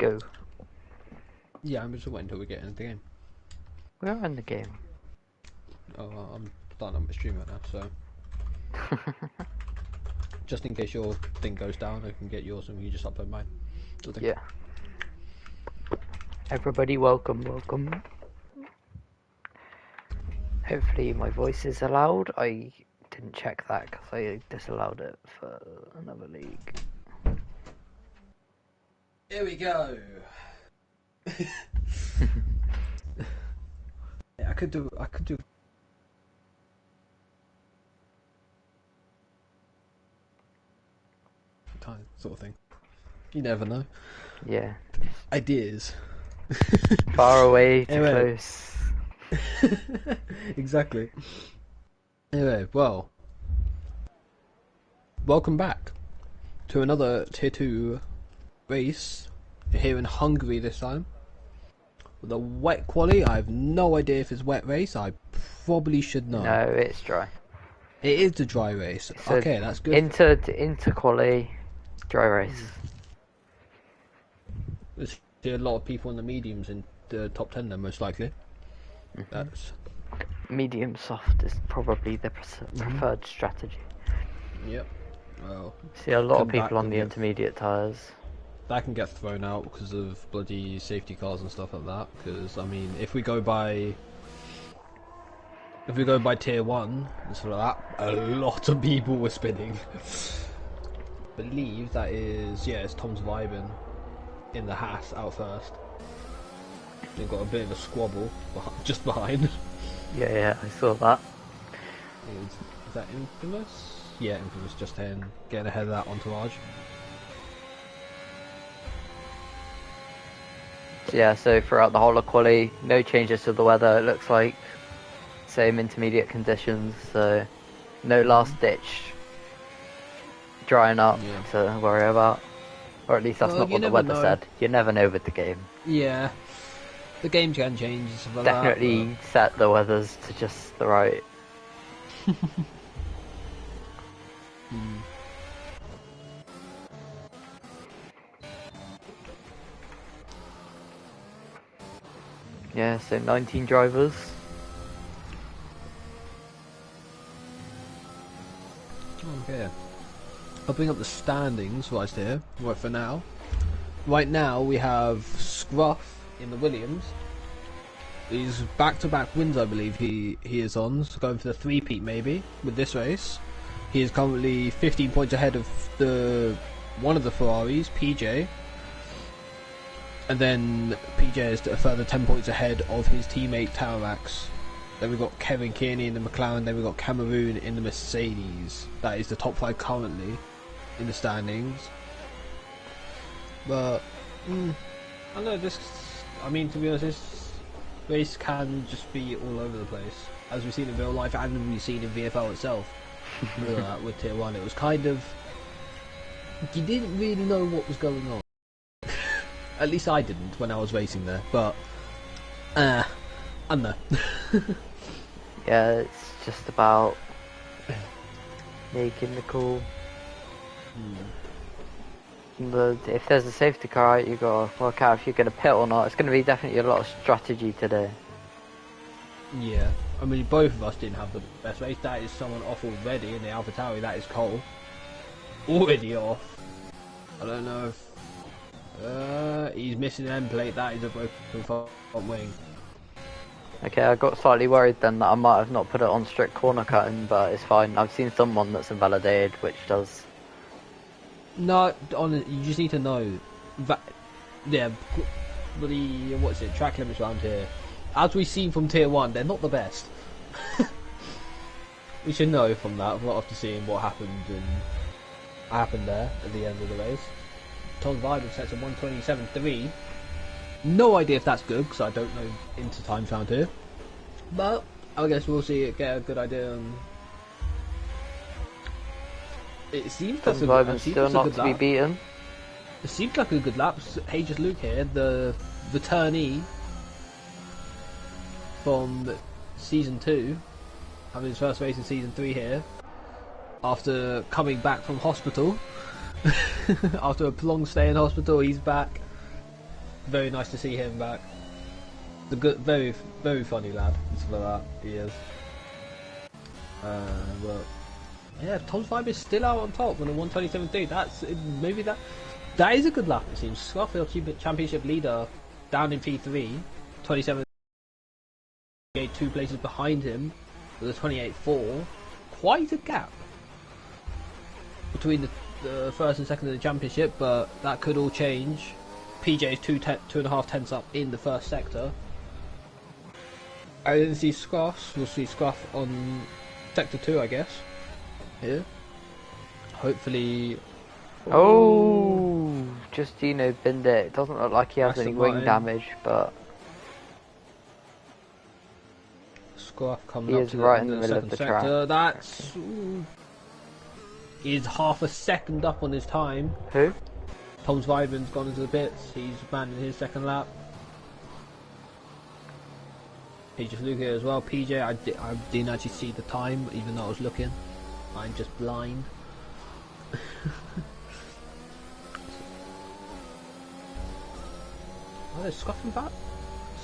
Go. Yeah, I'm just waiting until we get into the game. We're in the game. Oh, I'm starting on my stream right now, so just in case your thing goes down, I can get yours and you just upload mine. Yeah. Everybody, welcome. Hopefully my voice is allowed. I didn't check that because I disallowed it for another league. Here we go. Yeah, I could do time sort of thing. You never know. Yeah. Ideas. Far away to Anyway. close. Exactly. Anyway, well, welcome back to another Tier 2 race here in Hungary this time. With a wet quali, I have no idea if it's wet race. I probably should know. No, it's dry. It is the dry race. So okay, that's good. Inter quali, dry race. There's a lot of people in the mediums in the top 10 then, most likely. That's Medium soft is probably the preferred strategy. Yep. Well, See a lot of that people on can the get- intermediate tyres. that can get thrown out because of bloody safety cars and stuff like that. Because I mean, if we go by tier 1 and stuff like that, a lot of people were spinning. Believe that is, yeah, it's Tom's vibing in the Haas out first. They've got a bit of a squabble just behind. Yeah, I saw that. Is that Infamous? Yeah, Infamous just getting ahead of that entourage. Yeah, so throughout the whole of quali, no changes to the weather. It looks like same intermediate conditions, so no last ditch drying up to worry about. Or at least that's not what the weather said. You never know with the game. Yeah, the game can change and stuff like Definitely set the weathers to just the right. Yeah, so 19 drivers. Okay. I'll bring up the standings right here, right for now. Right now we have Scruff in the Williams. He's back-to-back wins, I believe he is on, so going for the three-peat maybe with this race. He is currently 15 points ahead of one of the Ferraris, PJ. And then PJ is a further 10 points ahead of his teammate Tarmax. Then we've got Kevin Kearney in the McLaren, then we've got Cameroon in the Mercedes. That is the top 5 currently in the standings. But, I know I mean, to be honest, this race can just be all over the place. As we've seen in real life and we've seen in VFL itself. With Tier 1, it was kind of... You didn't really know what was going on. At least I didn't when I was racing there, but... I don't know. Yeah, it's just about making the call. If there's a safety car out, you gotta work out if you're gonna pit or not. It's gonna be definitely a lot of strategy today. Yeah, I mean both of us didn't have the best race. That is someone off already in the AlphaTauri. That is Cole already off. I don't know if he's missing an end plate. That is a broken front wing. Okay, I got slightly worried then that I might have not put it on strict corner cutting, but it's fine. I've seen someone that's invalidated, which does. No, you just need to know that. Yeah, what's it? Track limits around here, as we've seen from Tier 1, they're not the best. We should know from that, after seeing what happened there at the end of the race. Tom's Vibe sets a 127.3. No idea if that's good, because I don't know into times around here. But I guess we'll see. Get a good idea on. It seems Tom's Vibe is still not to be beaten. It seems like a good lap. Aegis Luke here, the returnee from Season 2, having his first race in Season 3 here, after coming back from hospital. After a prolonged stay in hospital, he's back. Very nice to see him back. The good, very, very funny lad. It's for that he is. But yeah, Tom's Vibe is still out on top on a 127.3. That's maybe that is a good lap. It seems Scruffield championship leader down in P3, 27. 2 places behind him with a 28.4. Quite a gap between the first and second of the championship, but that could all change. PJ is 2.5 tenths up in the first sector. I didn't see Scruff. We'll see Scruff on sector 2, I guess. Here. Hopefully. Oh, Justino binned it. It doesn't look like he has any wing damage, but Scruff coming he up is to right in the the middle of second the sector. track. That's is half a second up on his time. Who? Tom's Viben's gone into the pits. He's manning his second lap. He's just looking as well. PJ, I didn't actually see the time, even though I was looking. I'm just blind. Oh, there's Scuff in back.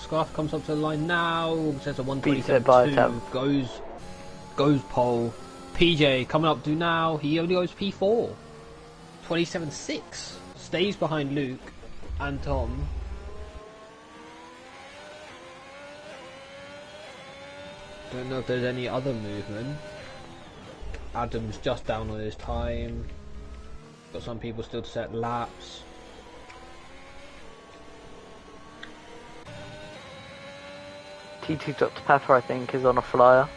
Scuff comes up to the line now. Says a 127.2. Goes pole. PJ coming up to now. He only goes P4. 27.6. Stays behind Luke and Tom. Don't know if there's any other movement. Adam's just down on his time. Got some people still to set laps. T2 Dr. Pepper, I think, is on a flyer.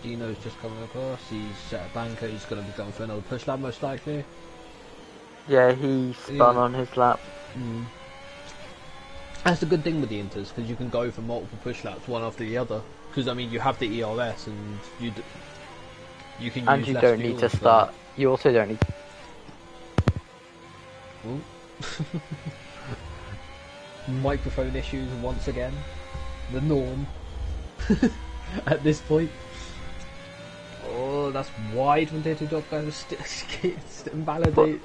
Dino's just coming across. He's set a banker. He's going to be going for another push lap, most likely. Yeah, he spun on his lap. Mm. That's the good thing with the Inters, because you can go for multiple push laps, one after the other. Because I mean, you have the ERS, and you can. And use you less don't fuel, need to so. start. You also don't need. Microphone issues once again. The norm. At this point. Oh, that's wide from Tier 2 Dog invalidate.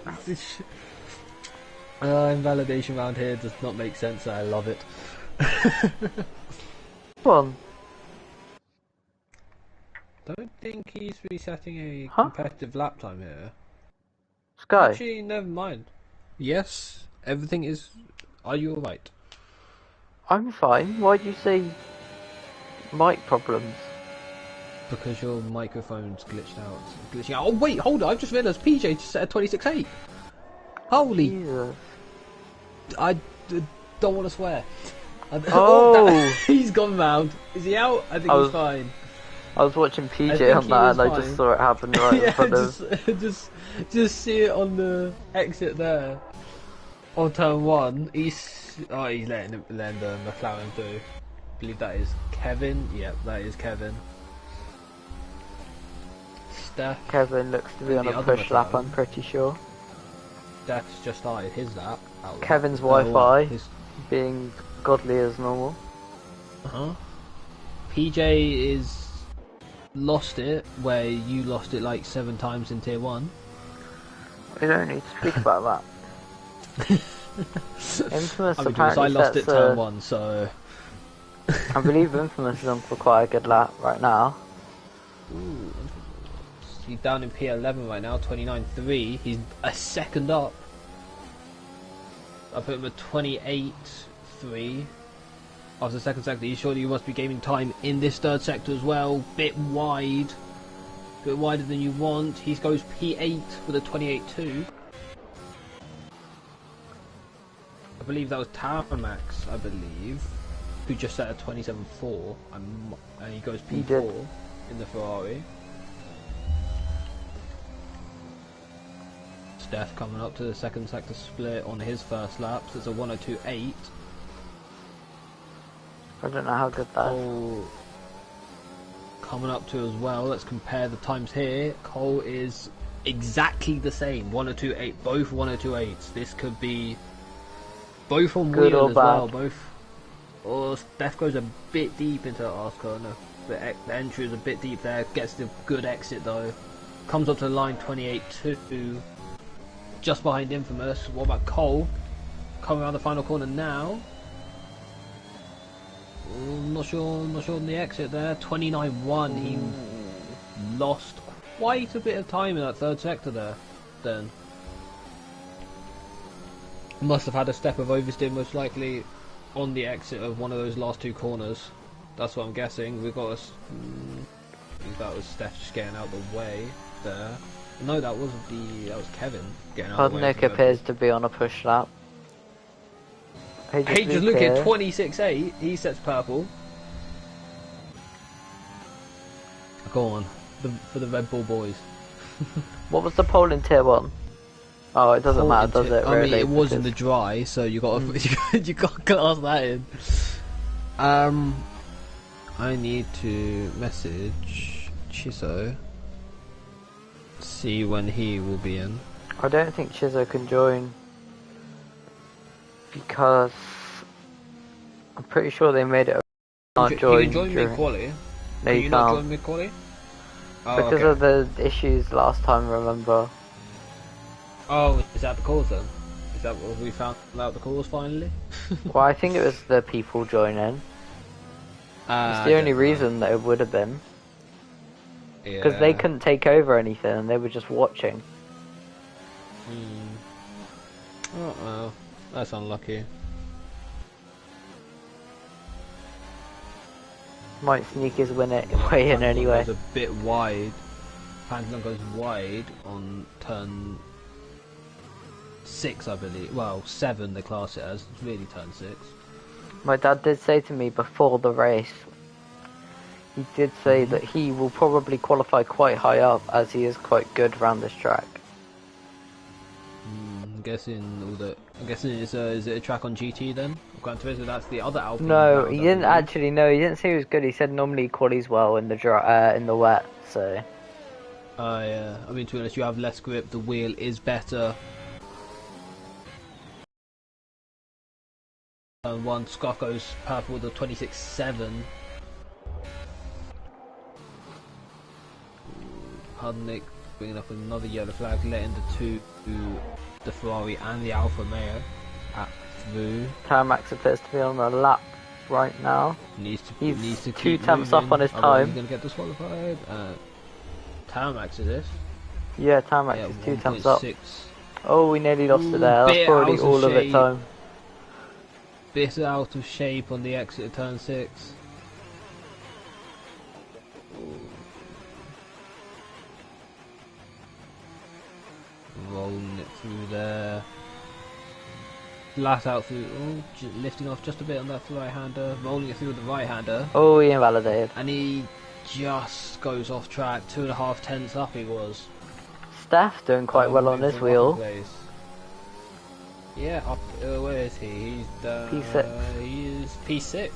Invalidation round here does not make sense. I love it. Come on. Don't think he's resetting a Huh? competitive lap time here. Sky. Actually, never mind. Yes, everything is. Are you alright? I'm fine. Why'd you say mic problems? Because your microphone's glitched out. Glitching out. Oh wait, hold on! I've just realised PJ just set a 26.8. Holy! Jesus. Don't want to swear. Oh! He's gone round. Is he out? I think he's fine. I was watching PJ think on he that was and I fine. just saw it happen right in Yeah, front of... just see it on the exit there. On turn 1, he's letting the McLaren through. I believe that is Kevin. Yep, that is Kevin. Steph. Kevin looks to be on The a other push lap, McLaren. I'm pretty sure. Steph's just started his lap. Kevin's No, Wi-Fi his- being godly as normal. PJ is lost it where you lost it like 7 times in tier 1. We don't need to speak about that. Infamous I apparently lost it sets turn 1, so. I believe Infamous is on for quite a good lap right now. Ooh, he's down in P11 right now, 29.3. He's a second up. I put him at 28.3 after the second sector. He's surely you must be gaining time in this third sector as well. Bit wide. Bit wider than you want. He goes P8 with a 28.2. I believe that was Tarmax, I believe, who just set a 27.4. And he goes He did. P4 in the Ferrari. Steph coming up to the second sector split on his first lap, so it's a 102.8. I don't know how good that is. Cole coming up to as well. Let's compare the times here. Cole is exactly the same, 102.8, both 102.8s. This could be both on Good wheel or as well. bad? Both. Or Steph goes a bit deep into the arse corner. The entry is a bit deep there. Gets the good exit though. Comes up to the line 28.2. Just behind Infamous. What about Cole? coming around the final corner now. Not sure on the exit there. 29-1. He lost quite a bit of time in that third sector there. Then must have had a step of oversteer most likely on the exit of one of those last two corners. That's what I'm guessing. We've got that was Steph just getting out the way there. No, that was Kevin getting out the way. Nick appears to be on a push lap. Hey, just look at 26.8. He sets purple. Go on, for the Red Bull boys. What was the pole in tier 1? Oh, it doesn't matter, does it? I mean, it was in the dry, so you got you got to class that in. I need to message Chiso. See when he will be in. I don't think Chizo can join because I'm pretty sure they made it. You can join mid-quali. No, you can't. Not join mid-quali? Oh, because of the issues last time, remember? Oh, is that the cause then? Is that what we found out the cause finally? Well, I think it was the people joining. It's the only reason that it would have been. Because they couldn't take over anything, and they were just watching. Oh well, that's unlucky. Might sneak his way in anyway. Goes a bit wide. Pantheon goes wide on turn 6, I believe. Well, 7 they class it as. It's really turn 6. My dad did say to me before the race, he did say that he will probably qualify quite high up as he is quite good around this track. I'm guessing is it a track on GT then? Gran Turismo, that's the other Alpine. No, he didn't actually. No, he didn't say he was good. He said normally he qualies well in the wet. So. Oh yeah, I mean to be honest, you have less grip. The wheel is better. One Scott goes purple with a 26.7. Hudnick bringing up another yellow flag, letting the Ferrari and the Alfa Romeo through. Tarmac appears to be on the lap right now. Needs to He's keep 2 tenths off on his otherwise time. He's gonna get disqualified. Tarmac is this? Yeah, Tarmac is 2 tenths up. 6. Oh, we nearly lost it there. That's probably all of it time. Bit out of shape on the exit of turn 6. Rolling it through there. Flat out through. Oh, lifting off just a bit on that right-hander. Rolling it through with the right-hander. Oh, he invalidated. And he just goes off track. 2.5 tenths up he was. Steph doing quite well on this wheel. Yeah, up. Where is he? He's P6. He is P6.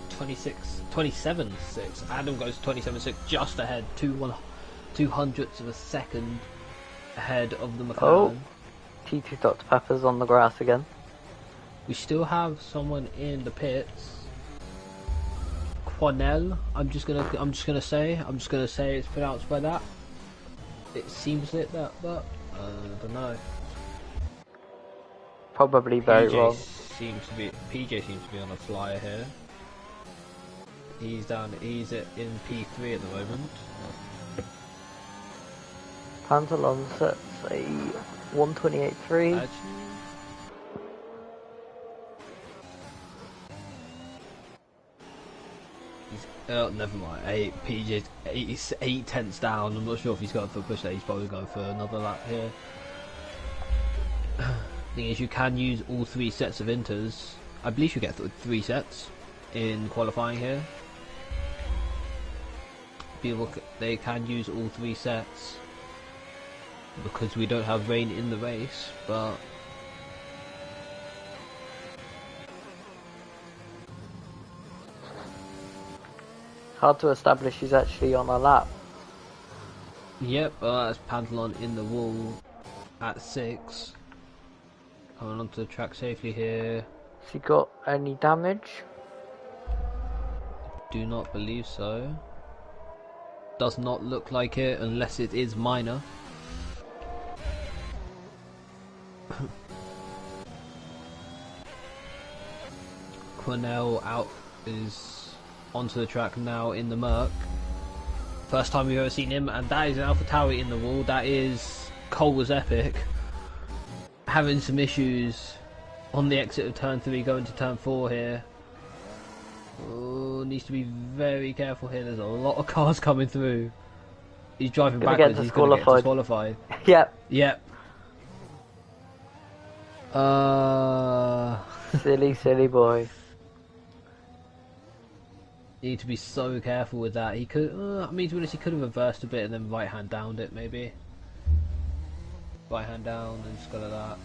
27.6. Adam goes 27.6, just ahead, 2/200ths of a second ahead of the McLaren. Oh, T2 Dr Pepper's on the grass again. We still have someone in the pits. Quanel. I'm just gonna say it's pronounced by that. It seems like that, but I don't know. Probably very wrong. PJ seems to be on a flyer here. He's in P3 at the moment. Pantalon sets a 128.3. Never mind. PJ's 8 tenths down. I'm not sure if he's going for a push there. He's probably going for another lap here. Thing is, you can use all 3 sets of inters. I believe you get 3 sets in qualifying here. They can use all 3 sets because we don't have rain in the race, but hard to establish he's actually on a lap. yep, that's Pantalon in the wall at 6. Coming onto the track safely here. Has he got any damage? Do not believe so. Does not look like it unless it is minor. Cornell out is onto the track now in the Merc. First time we've ever seen him, and that is an Alpha Tauri in the wall. That is Cole was epic. Having some issues on the exit of turn 3, going to turn 4 here. Oh, needs to be very careful here. There's a lot of cars coming through. He's driving backwards. He's going to get disqualified. Yep. Yep. Silly boy. Need to be so careful with that. He could, I mean, to be honest, he could have reversed a bit and then right hand downed it, maybe. Right hand down and just got that.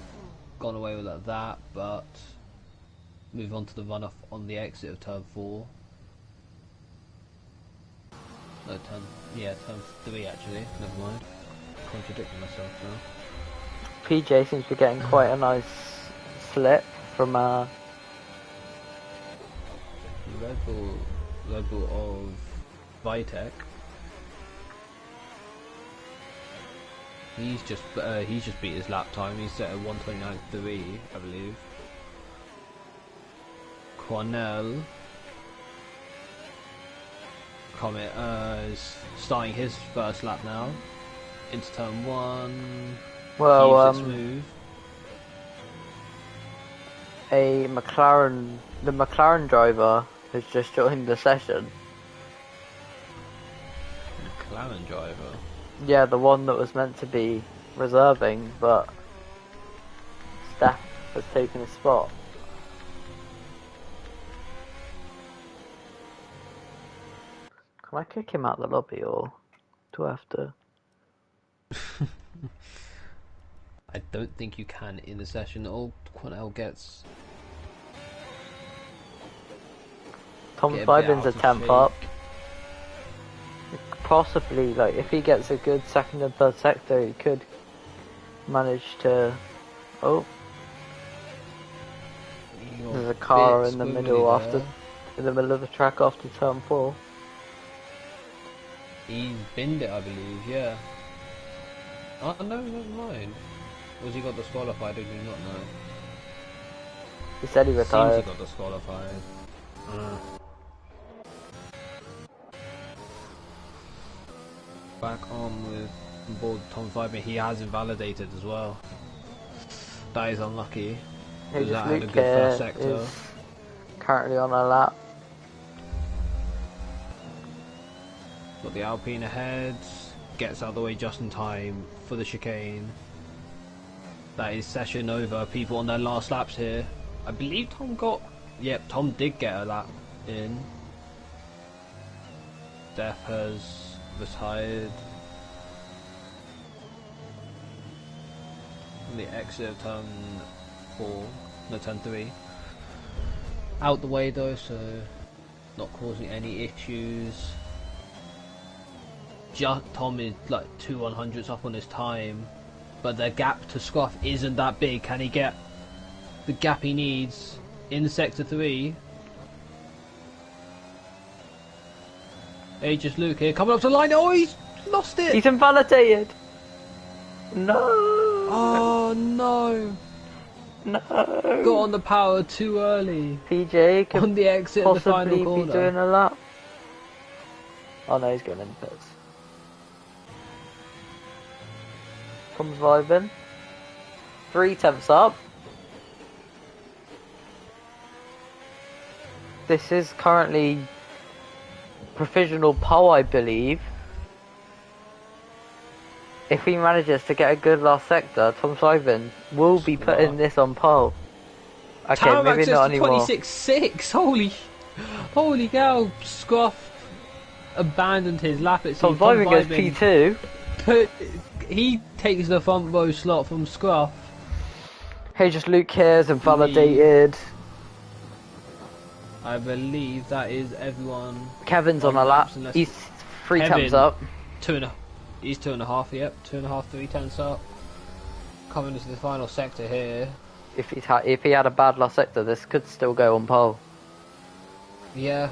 Gone away with that, but move on to the runoff on the exit of turn 4. No, turn 3 actually. Never mind. Contradicting myself now. PJ seems to be getting quite a nice slip from Red Bull of Vitek. He's just beat his lap time. He's set at 1:29.3, I believe. Cornell Comet is starting his first lap now into turn 1. well, smooth. the McLaren driver has just joined the session. McLaren driver. Yeah, the one that was meant to be reserving, but Steph has taken his spot. Can I kick him out of the lobby, or do I have to? I don't think you can in the session. All Cornell gets. Tom Fibin's a temp up. Possibly, like, if he gets a good second and third sector, he could manage to. Oh, there's a car in the middle in the middle of the track after turn 4. He's binned it, I believe. Yeah. Oh no, never mind. Was he got disqualified? I do not know. He said he retired. Seems he got disqualified. Back on with board Tom Fibin. He has invalidated as well. That is unlucky. Because that had a good first sector. Is currently on a lap. Got the Alpine ahead. Gets out of the way just in time for the chicane. That is session over. People on their last laps here. I believe Tom got... Yep, Tom did get a lap in. Steph has retired. On the exit of turn 4. No, turn 3. Out the way though, so not causing any issues. Tom is like 2 100s up on his time, but the gap to Scruff isn't that big. Can he get the gap he needs in sector 3? Aegis Luke here coming up to the line. Oh, he's lost it. He's invalidated. No. Oh no. No. Got on the power too early. PJ could on the exit of the final possibly corner. be doing a lap. Oh no, he's going in the pits. Comes Vibin. 3 tenths up. This is currently provisional pole, I believe. If he manages to get a good last sector, Tom Vibin will be putting this on pole. Okay, Time maybe not anymore. 26.6. Holy cow! Scruff abandoned his lap. It's Tom Vibin goes P2. He takes the front row slot from Scruff. Hey, just Luke here is invalidated. I believe that is everyone. Kevin's on a lap. He's 3 tenths up. He's 2.5. Yep, 2.5, 3 tenths up. Coming into the final sector here. If he had a bad last sector, this could still go on pole. Yeah.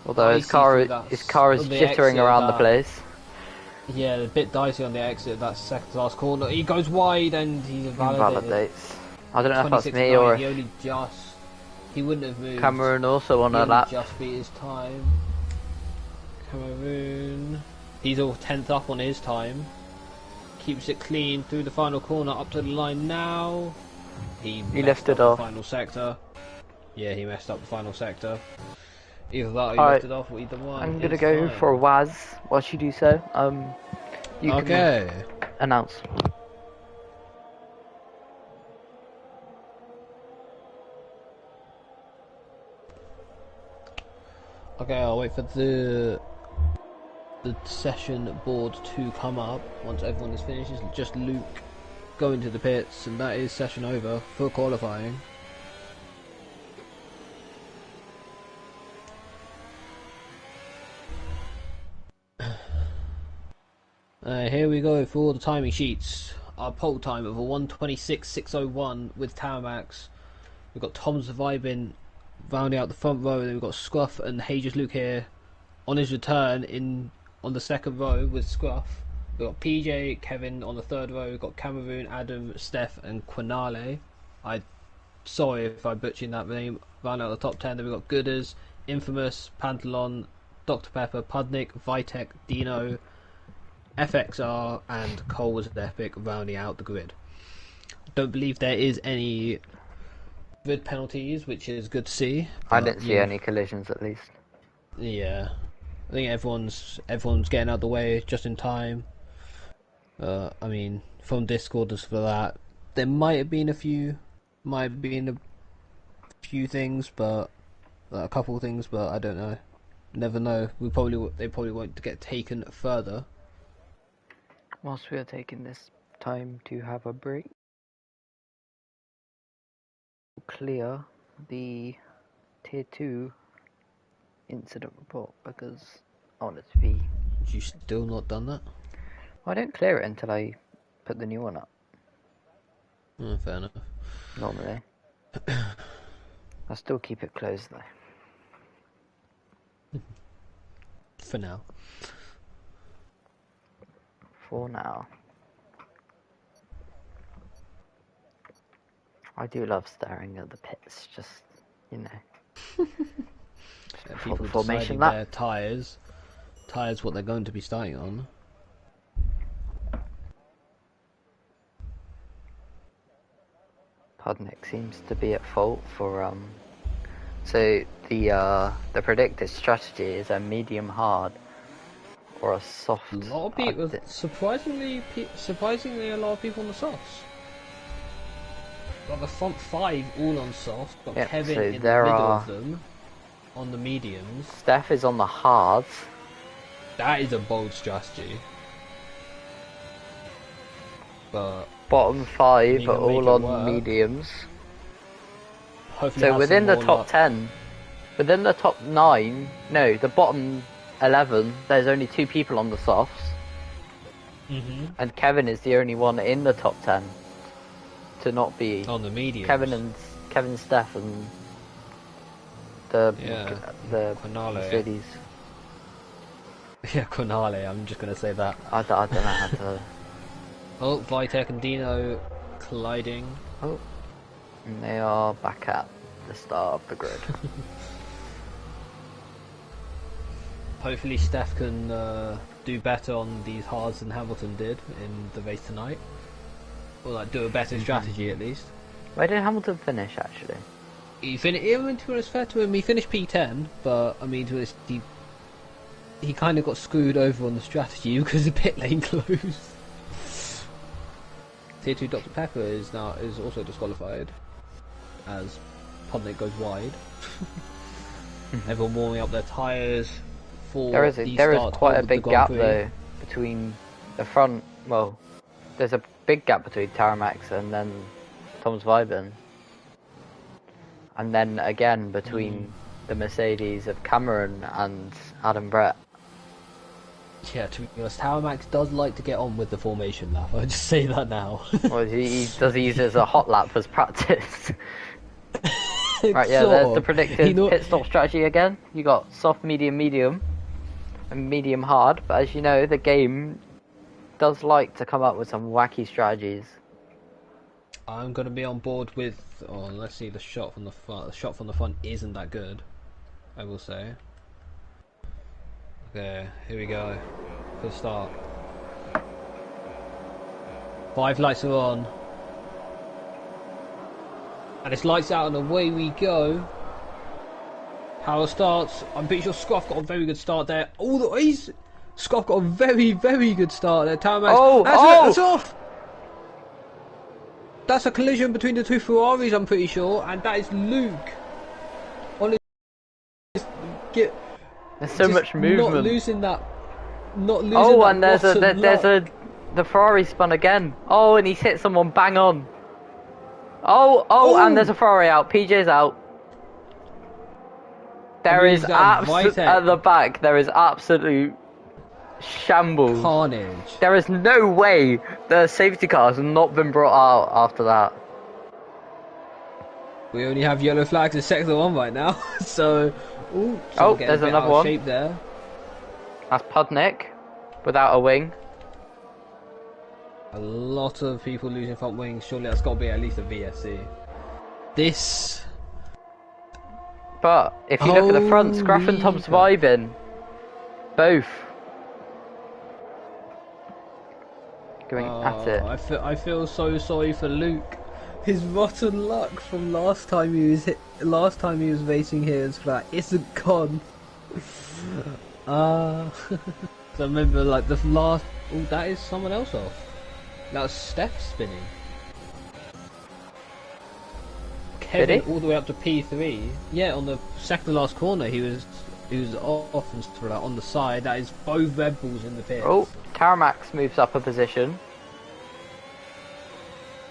Although his car is jittering around the place. Yeah, a bit dicey on the exit of that second last corner. He goes wide and he's invalidated. Invalidates. I don't know if that's 26.9. me or He if only just. He wouldn't have moved. Cameron also on He a only lap. just beat his time. Cameroon. He's all 10th up on his time. Keeps it clean through the final corner up to the line now. He messed up lifted off. the final sector. Yeah, he messed up the final sector. Either that or he Alright, lifted off or either one. I'm gonna It's go fine. for a Waz whilst you do so. You Okay. can announce. Okay, I'll wait for the session board to come up once everyone is finished. It's just Luke going to the pits, and that is session over for qualifying. Here we go for the timing sheets. Our pole time of a 1:26.601 with Tarmax. We've got Tom's vibing rounding out the front row, and then we've got Scruff and Hages Luke here on his return on the second row with Scruff. We've got PJ, Kevin on the third row. We've got Cameroon, Adam, Steph, and Quinale. Sorry if I butchered that name. Round out the top 10. Then we've got Gooders, Infamous, Pantalon, Dr. Pepper, Pudnik, Vitek, Dino, FXR, and Cole was epic, rounding out the grid. Don't believe there is any grid penalties, which is good to see. I didn't see any collisions at least. Yeah, I think everyone's getting out of the way just in time. I mean, from Discord as for that, there might have been a few things, but a couple of things, but I don't know. Never know. They probably won't get taken further. Whilst we are taking this time to have a break, clear the tier 2 incident report because I want it to be. You still not done that? Well, I don't clear it until I put the new one up. Fair enough. Normally. I'll still keep it closed though. For now. For now. I do love staring at the pits, just, you know. People formation deciding lap. their tyres, what they're going to be starting on. Podnick seems to be at fault for so the predicted strategy is a medium hard or a soft. A lot of people, surprisingly, a lot of people on the softs. Got the front 5 all on soft. Got Kevin so in the middle of them on the mediums. Steph is on the hards. That is a bold strategy. But bottom 5 are all on mediums. Hopefully so within the top 10, within the top 9, no, the bottom 11, there's only 2 people on the softs. And Kevin is the only one in the top 10 to not be on the mediums. Kevin, Steph, and the Quinale. Mercedes. Yeah, Quinale. I'm just gonna say that. I don't know how to. Oh, Vitek and Dino colliding. Oh, and they are back at the start of the grid. Hopefully Steph can do better on these hards than Hamilton did in the race tonight. Or like do a better strategy at least. Where did Hamilton finish actually? He finished, to be fair to him, he finished P10, but I mean, to be honest, he kind of got screwed over on the strategy because the pit lane closed. Tier 2 Dr. Pepper is also disqualified as Podnick goes wide. Everyone warming up their tyres for there is quite a big gap though between the front. Well, there's a big gap between Tarmax and then Tom's Vibin, and then again between the Mercedes of Cameron and Adam Brett. Yeah, to be honest, Tarmax does like to get on with the formation lap. I'll just say that now. Well, he does use it as a hot lap as practice. Right, yeah, there's the predicted pit stop strategy again. You got soft, medium, medium, and medium hard. But as you know, the game does like to come up with some wacky strategies. I'm gonna be on board with. Oh, let's see the shot from the front. The shot from the front isn't that good, I will say. Okay, here we go. Good start. 5 lights are on, and it's lights out, and away we go. Power starts. I'm pretty sure Scruff got a very good start there. Scruff got a very, very good start there. That's off. That's a collision between the two Ferraris, I'm pretty sure, and that is Luke. There's so much movement. Not losing that. And the Ferrari spun again. Oh, and he's hit someone bang on. And there's a Ferrari out. PJ's out. There is at the back. There is absolute shambles. Carnage. There is no way the safety car has not been brought out after that. We only have yellow flags in sector 1 right now, so. There's another one. Shape there. That's Pudnick without a wing. A lot of people losing front wings. Surely that's got to be at least a VSC. But if you look at the front, Scruff and Tom surviving. Both. Going at it. I feel so sorry for Luke. His rotten luck from last time he was racing here is flat. Isn't gone. So I remember like the last. Oh, that is someone else off. That was Steph spinning. Kevin all the way up to P3. Yeah, on the second to last corner he was off and stuff like that on the side. That is both Red Bulls in the pit. Oh, Tarmax moves up a position.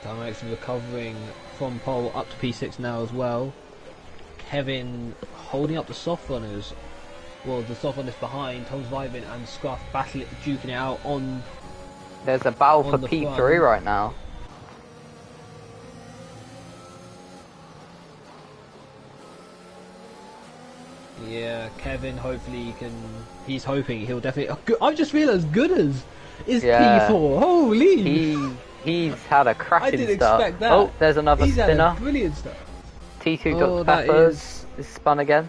Tarmax recovering from pole up to P6 now as well. Kevin holding up the soft runners. Well, the soft runners behind. Tom's vibing and Scruff battling, duking it out on. There's a battle for P3 front. Right now. Yeah, Kevin. Hopefully he's hoping he'll definitely. I've just realised Gooders is P4. Holy. He's had a cracking I didn't start. Expect that. Oh, there's another spinner. Had a brilliant start. T2 Dr. Peppers is spun again.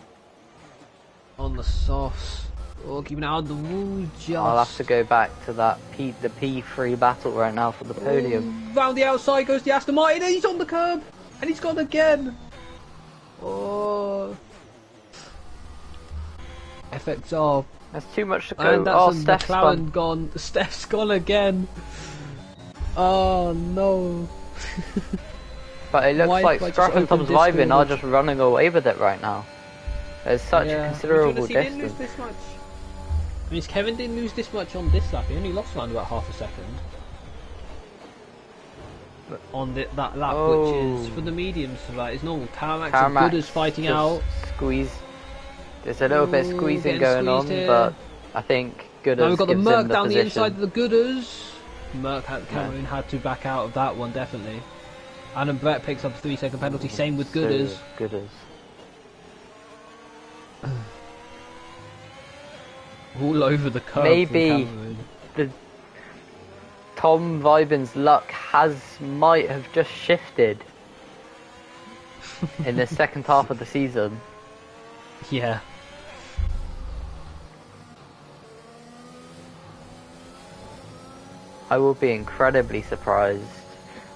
On the softs. Oh, keeping out the wall just. I'll have to go back to the P3 battle right now for the podium. Round the outside goes the Aston Martin, and he's on the curb, and he's gone again. Oh. FXR. There's too much to go. Steph's gone. Steph's gone again. Oh no. But it looks like Scruff and Tom's Vibin are just running away with it right now. There's such a considerable distance. Didn't lose this much. I mean, Kevin didn't lose this much on this lap. He only lost around about half a second. On that lap, which is for the mediums, right? It's normal. Tarmax and Gooders fighting out. Squeeze. There's a little bit of squeezing going on, but I think Gooders. Now we've got the Merc down position. the inside of the Gooders. Cameron had to back out of that one, definitely. Adam Brett picks up a 3-second penalty, same with Gooders. All over the curve. Maybe the Tom Vibin's luck might have just shifted in the second half of the season. Yeah. I will be incredibly surprised.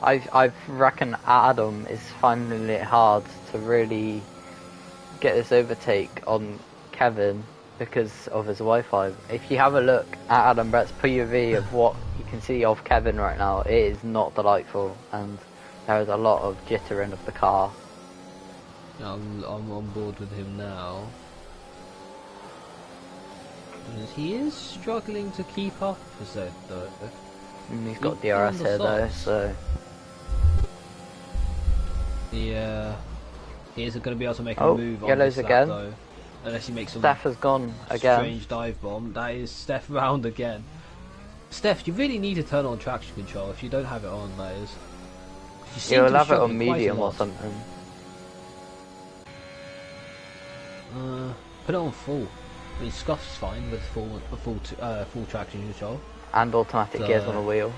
I reckon Adam is finding it hard to really get this overtake on Kevin because of his Wi-Fi. If you have a look at Adam Brett's POV of what you can see of Kevin right now, it is not delightful, and there is a lot of jittering of the car. I'm on board with him now. He is struggling to keep up a bit though. He's got DRS here though, so... Yeah. He isn't going to be able to make a move on yellows this again. lap, though. Unless he makes some Steph has gone again. Strange dive bomb. That is Steph round again. Steph, you really need to turn on traction control if you don't have it on, that is. You'll have it on medium or something. Put it on full. I mean, Scuff's fine with full traction control. And automatic gears on the wheel.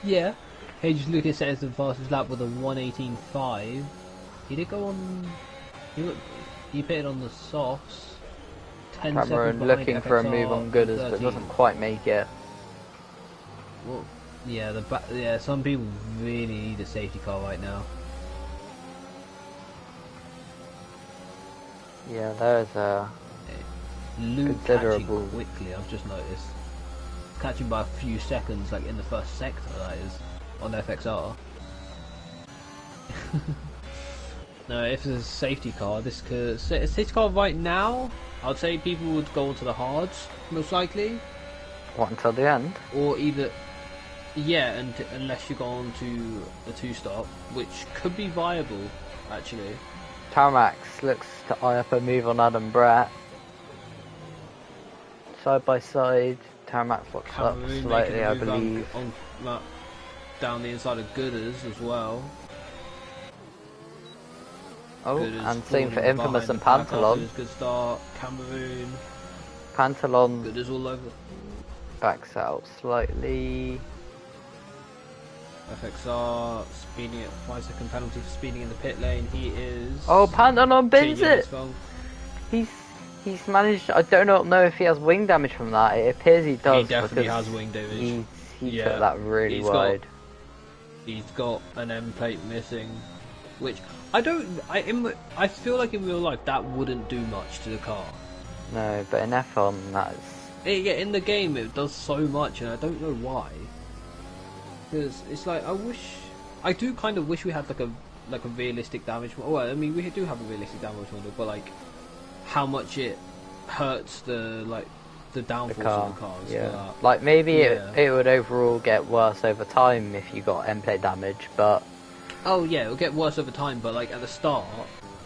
Yeah. Paige Lucas says the fastest lap with a 1:18.5. He did go on. He pitted on the softs. 10 seconds Cameron behind looking for a FXR move on Gooders, but 13. doesn't quite make it. Well, yeah, some people really need a safety car right now. Yeah, there's a Luke considerable catching quickly. I've just noticed catching by a few seconds, like in the first sector. That is on FXR. No, if there's a safety car, this could... A safety car right now, I'd say people would go onto the hards, most likely. what until the end. Or either... Yeah, unless you go on to the 2-stop, which could be viable, actually. Tarmax looks to eye up a move on Adam Brett. Side by side, Tarmax looks up Cameroon slightly, making a I move believe. Down the inside of Gooders as well. Oh, Gooders and same for falling Infamous behind and the pack after Pantalon. this good start. Cameroon. Pantalon Gooders all over. backs out slightly. FXR speeding at 5-second penalty for speeding in the pit lane. He is. Oh, Pantalon bins changing it! his phone. He's managed. I don't know if he has wing damage from that. It appears he does. He definitely because has wing damage. He took that really wide. He's got an end plate missing, which I feel like in real life that wouldn't do much to the car. No, but in F1 that's... Yeah, in the game it does so much, and I don't know why. Because it's like I do kind of wish we had like a realistic damage. Well, I mean we do have a realistic damage model, but like how much it hurts the downforce of the cars. Yeah, like maybe it would overall get worse over time if you got end plate damage, but... Oh yeah, it'll get worse over time, but like at the start,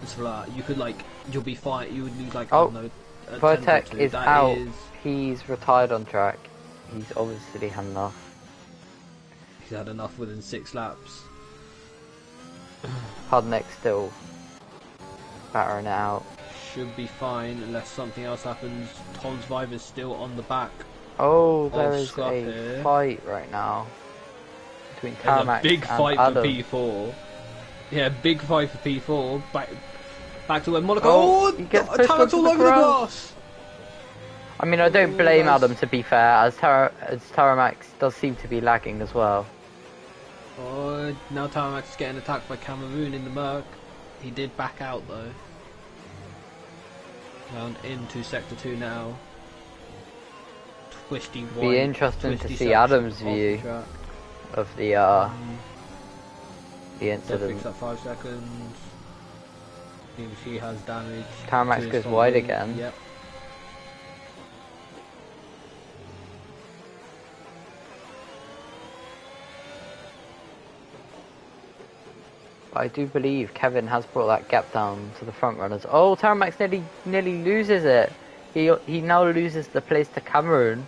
it's like you could you'll be fine. You would lose like I don't know. Vitek is out. He's retired on track. He's obviously had enough. He's had enough within 6 laps. Hudnick still battering it out. Should be fine unless something else happens. Tom's Vibe is still on the back. Oh, there is a fight right now between Tarmac big and fight Adam. for P4. Yeah, big fight for P4. Back to where Monaco. Oh, he gets pushed Tarmac's all over the glass. I mean, I don't blame Adam, to be fair, as Tarmac does seem to be lagging as well. Oh, now Tarmac is getting attacked by Cameroon in the Merc. He did back out though. Round into Sector 2 now. Twisty one. Be interesting to see Adam's view of the incident. Fix that 5 seconds. He has damage. Tarmac goes wide again. Yep. I do believe Kevin has brought that gap down to the front runners. Oh, Tarmac nearly loses it. He now loses the place to Cameroon.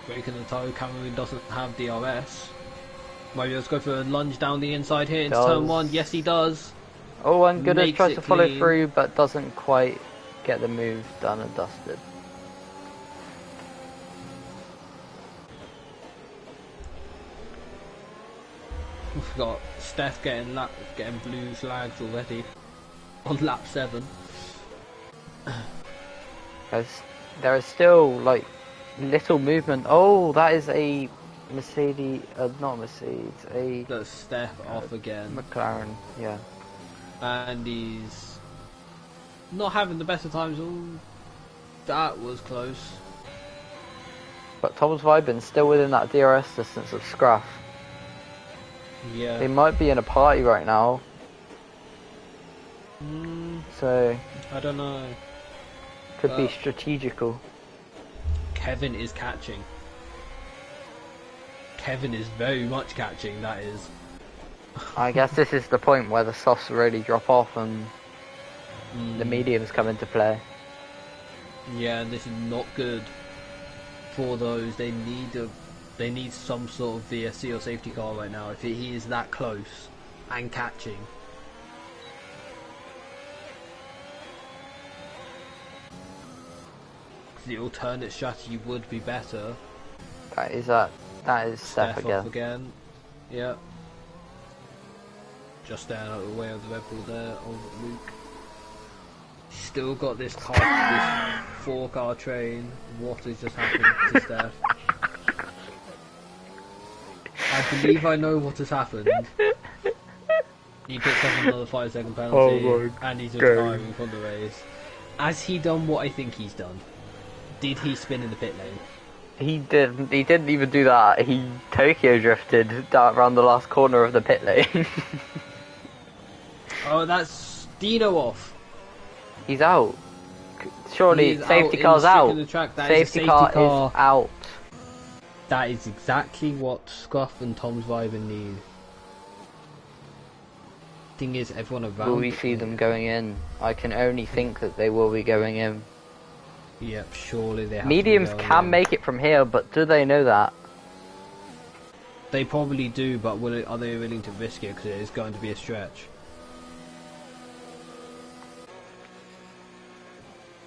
Breaking the toe, Cameroon doesn't have DRS. Maybe let's go for a lunge down the inside here into turn 1. Yes, he does. Oh, and Gooders Makes tries it to follow clean. through, but doesn't quite get the move done and dusted. We've got Steph getting blue flags already on lap 7. There is still like little movement. Oh, that is a Mercedes, not Mercedes, That's Steph off again. McLaren, yeah. And he's not having the best of times. Oh, that was close. But Thomas Vibin's still within that DRS distance of Scruff. Yeah. They might be in a party right now. So I don't know. Could be strategical. Kevin is catching. Kevin is very much catching, that is. I guess this is the point where the softs really drop off and the mediums come into play. Yeah, and this is not good for those. They need some sort of VSC or safety car right now if he is that close and catching. the alternate strategy would be better. That is Steph again. Off again. Yeah. Just staying out of the way of the Red Bull there of Luke. Still got this car, this 4-car train. What has just happened to Steph? I believe I know what has happened. He picks up another 5-second penalty, and he's retiring from the race. Has he done what I think he's done? Did he spin in the pit lane? He didn't. He didn't even do that. He Tokyo drifted down around the last corner of the pit lane. Oh, that's Dino off. He's out. Surely safety car's out. Safety car is out. That is exactly what Scruff and Tom's Vibin need. Thing is, everyone around. Will we see them going in? I can only think that they will be going in. Yep, surely they have Mediums to be can in. make it from here, but do they know that? They probably do, but are they willing to risk it? Because it is going to be a stretch.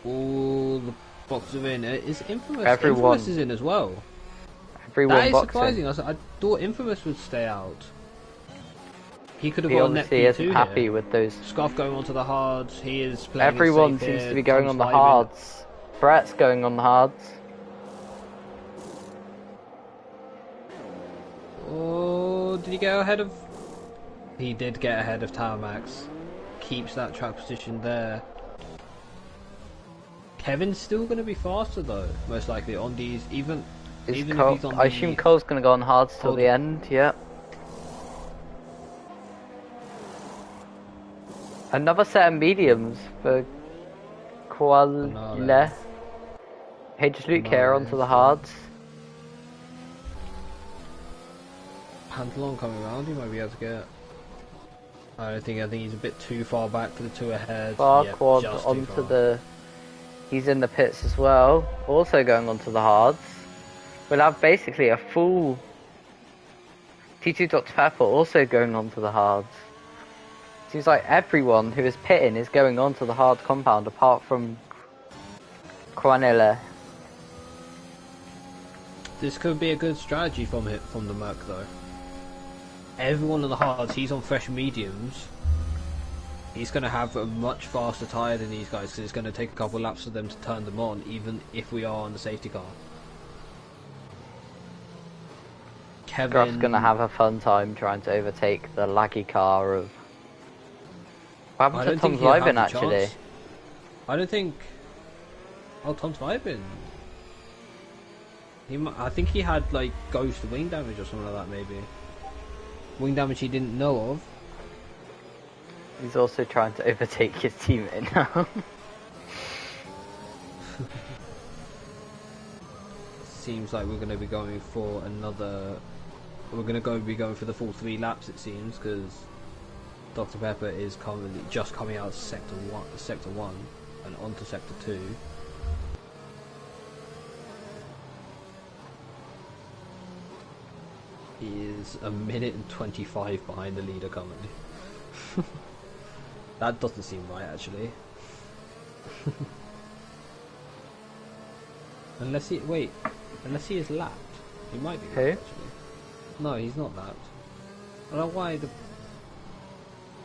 All the boxes are in. Is Infamous? Infamous is in as well. Everyone that is boxing. surprising. I thought Infamous would stay out. He could have He got a net obviously isn't happy with those. Scarf going onto the hards. He is playing. Everyone seems to be going on the hards. Brett's going on the hards. Oh, did he go ahead of? He did get ahead of Tarmax. Keeps that track position there. Kevin's still going to be faster though, most likely on these. Even if he's on I assume Cole's going to go on hards till the end. Yep. Another set of mediums for Qualle. Hey, just Luke here onto the hards. Pantalon coming around, he might be able to get. I think he's a bit too far back for the two ahead. Quad onto the. He's in the pits as well, also going onto the hards. We'll have basically a full T2 Dr. Pepper also going onto the hards. Seems like everyone who is pitting is going onto the hard compound apart from Quanella. This could be a good strategy from the Merc though. Everyone on the hards, he's on fresh mediums. He's going to have a much faster tyre than these guys because it's going to take a couple laps for them to turn them on, even if we are on the safety car. Kevin's going to have a fun time trying to overtake the laggy car of... What happened to Tom's Vibin actually? I don't think... Oh, Tom's Vibin. I think he had like ghost wing damage or something like that maybe. Wing damage he didn't know of. He's also trying to overtake his teammate now. Seems like we're going to be going for another... We're going to be going for the full 3 laps it seems, because Dr. Pepper is currently just coming out of Sector 1 and onto Sector 2. He is a minute and 25 behind the leader currently. That doesn't seem right actually. Unless he is lapped. He might be lapped, actually. No, he's not lapped. I don't know why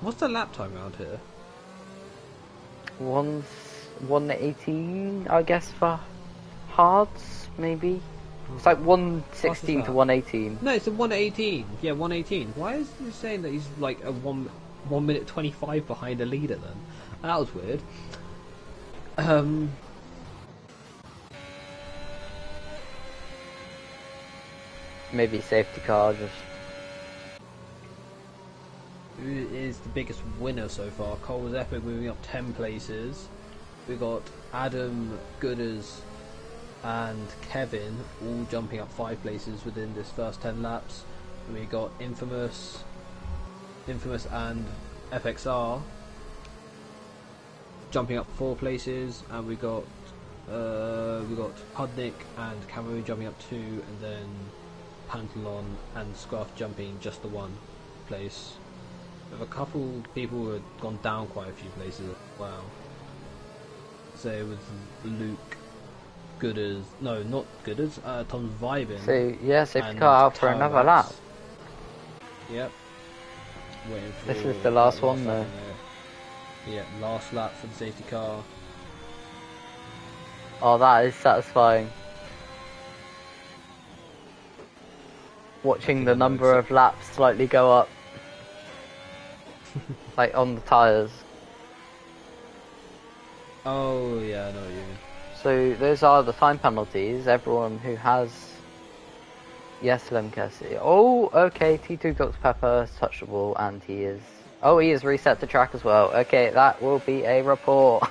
what's the lap time around here? 1:18, I guess, for hards, maybe? It's like 1:16 to 1:18. No, it's a 1:18. Yeah, 1:18. Why is he saying that he's like a 1 minute 25 behind the leader then? That was weird. Maybe safety car just... Who is the biggest winner so far? Cole was epic, moving up 10 places. We got Adam, Gooders and Kevin all jumping up 5 places within this first 10 laps. And we got Infamous and FXR jumping up 4 places, and we got Pudnick and Cameron jumping up 2, and then Pantalon and Scruff jumping just the 1 place. We have a couple people who had gone down quite a few places as well. So with Luke, Gooders. No, not Gooders. Tom's vibing. So yeah, safety and car out for Tower another Max. lap. Yep. Waiting for This is the last one lap though. on there. Yeah, last lap for the safety car. Oh, that is satisfying. Watching the number of laps slightly go up. Like on the tyres. Oh yeah, I know what you mean. So those are the time penalties. Everyone who has... Yes, Lemkesi. Oh, okay, T2 Dr. Pepper has touched the ball and he is... Oh, he is reset the track as well. Okay, that will be a report.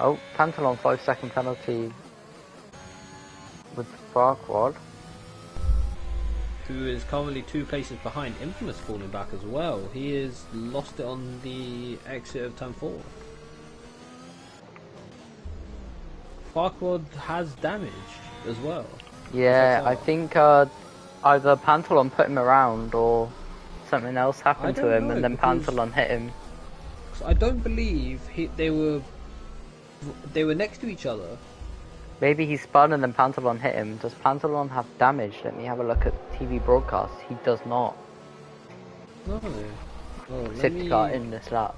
Oh, Pantalon 5-second penalty with Farquad. Who is currently 2 places behind. Infamous falling back as well. He has lost it on the exit of turn 4. Farquad has damage as well. Yeah, I think either Pantalon put him around or something else happened to him and then Pantalon hit him. I don't believe they were next to each other. Maybe he spun and then Pantalon hit him. Does Pantalon have damage? Let me have a look at TV broadcast. He does not. No. Oh, Safety car in this lap.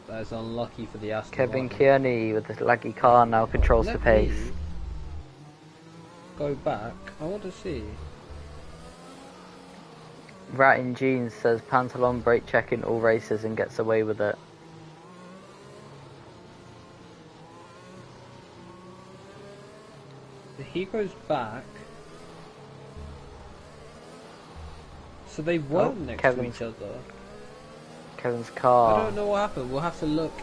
That's unlucky for the Aston Kevin Martin. Kearney with the laggy car now controls the pace. Go back. I want to see. Rat in Jeans says Pantalon brake checking all races and gets away with it. He goes back. So they weren't next to each other. Kevin's car. I don't know what happened. We'll have to look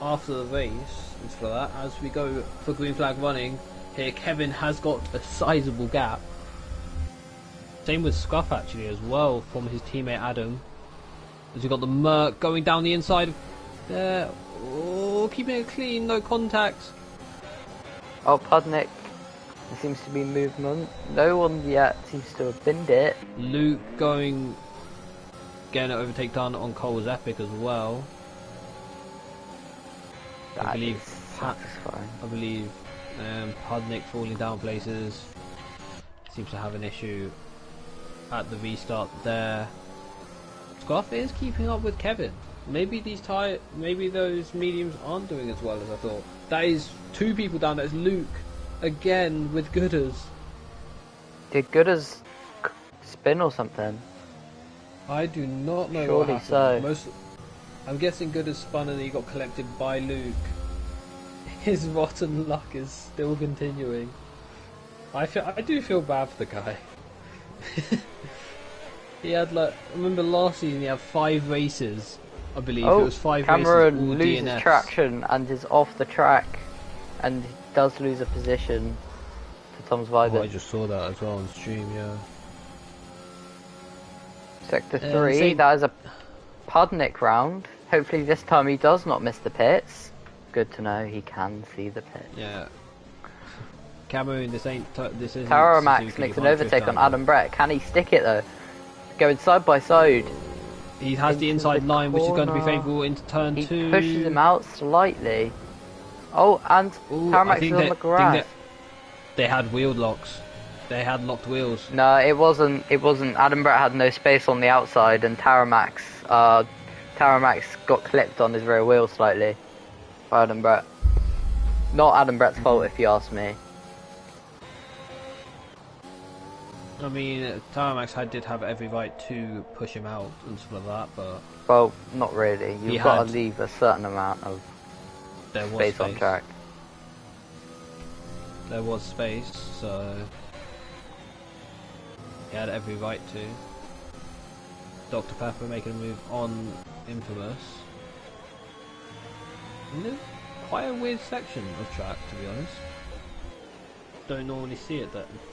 after the race and for that. As we go for green flag running, here Kevin has got a sizable gap. Same with Scruff actually as well from his teammate Adam. As we got the Merc going down the inside there. Oh, keeping it clean, no contacts. Oh, Pudnick. There seems to be movement. No one yet seems to have binned it. Luke getting an overtake done on Cole's Epic as well. I believe Pudnick falling down places. Seems to have an issue at the restart there. Scruff is keeping up with Kevin. Maybe those mediums aren't doing as well as I thought. That is 2 people down. That's Luke again with Gooders. Did Gooders spin or something? I do not know Surely what happened. I'm guessing Gooders spun and he got collected by Luke. His rotten luck is still continuing. I do feel bad for the guy. He had I remember last season he had 5 races. I believe it was 5 Cameron races. All loses DNFs. traction and is off the track, and he does lose a position to Tom's Vibe. Oh, I just saw that as well on stream. Yeah. Sector 3. That is a Pudnick round. Hopefully this time he does not miss the pits. Good to know he can see the pits. Yeah. Cameron, this isn't. Tower Max makes an overtake on Adam Brett. Can he stick it though? Going side by side. He has the inside line, which is going to be favourable into turn 2. He pushes him out slightly. Oh, and Tower Max is on the grass. They had wheel locks. They had locked wheels. No, it wasn't. Adam Brett had no space on the outside, and Tower Max got clipped on his rear wheel slightly by Adam Brett. Not Adam Brett's fault, if you ask me. I mean, Tower Max did have every right to push him out and stuff like that, but... Well, not really. You've got to leave a certain amount of space on track. There was space, so... He had every right to. Dr. Pepper making a move on Infamous. Quite a weird section of track, to be honest. Don't normally see it.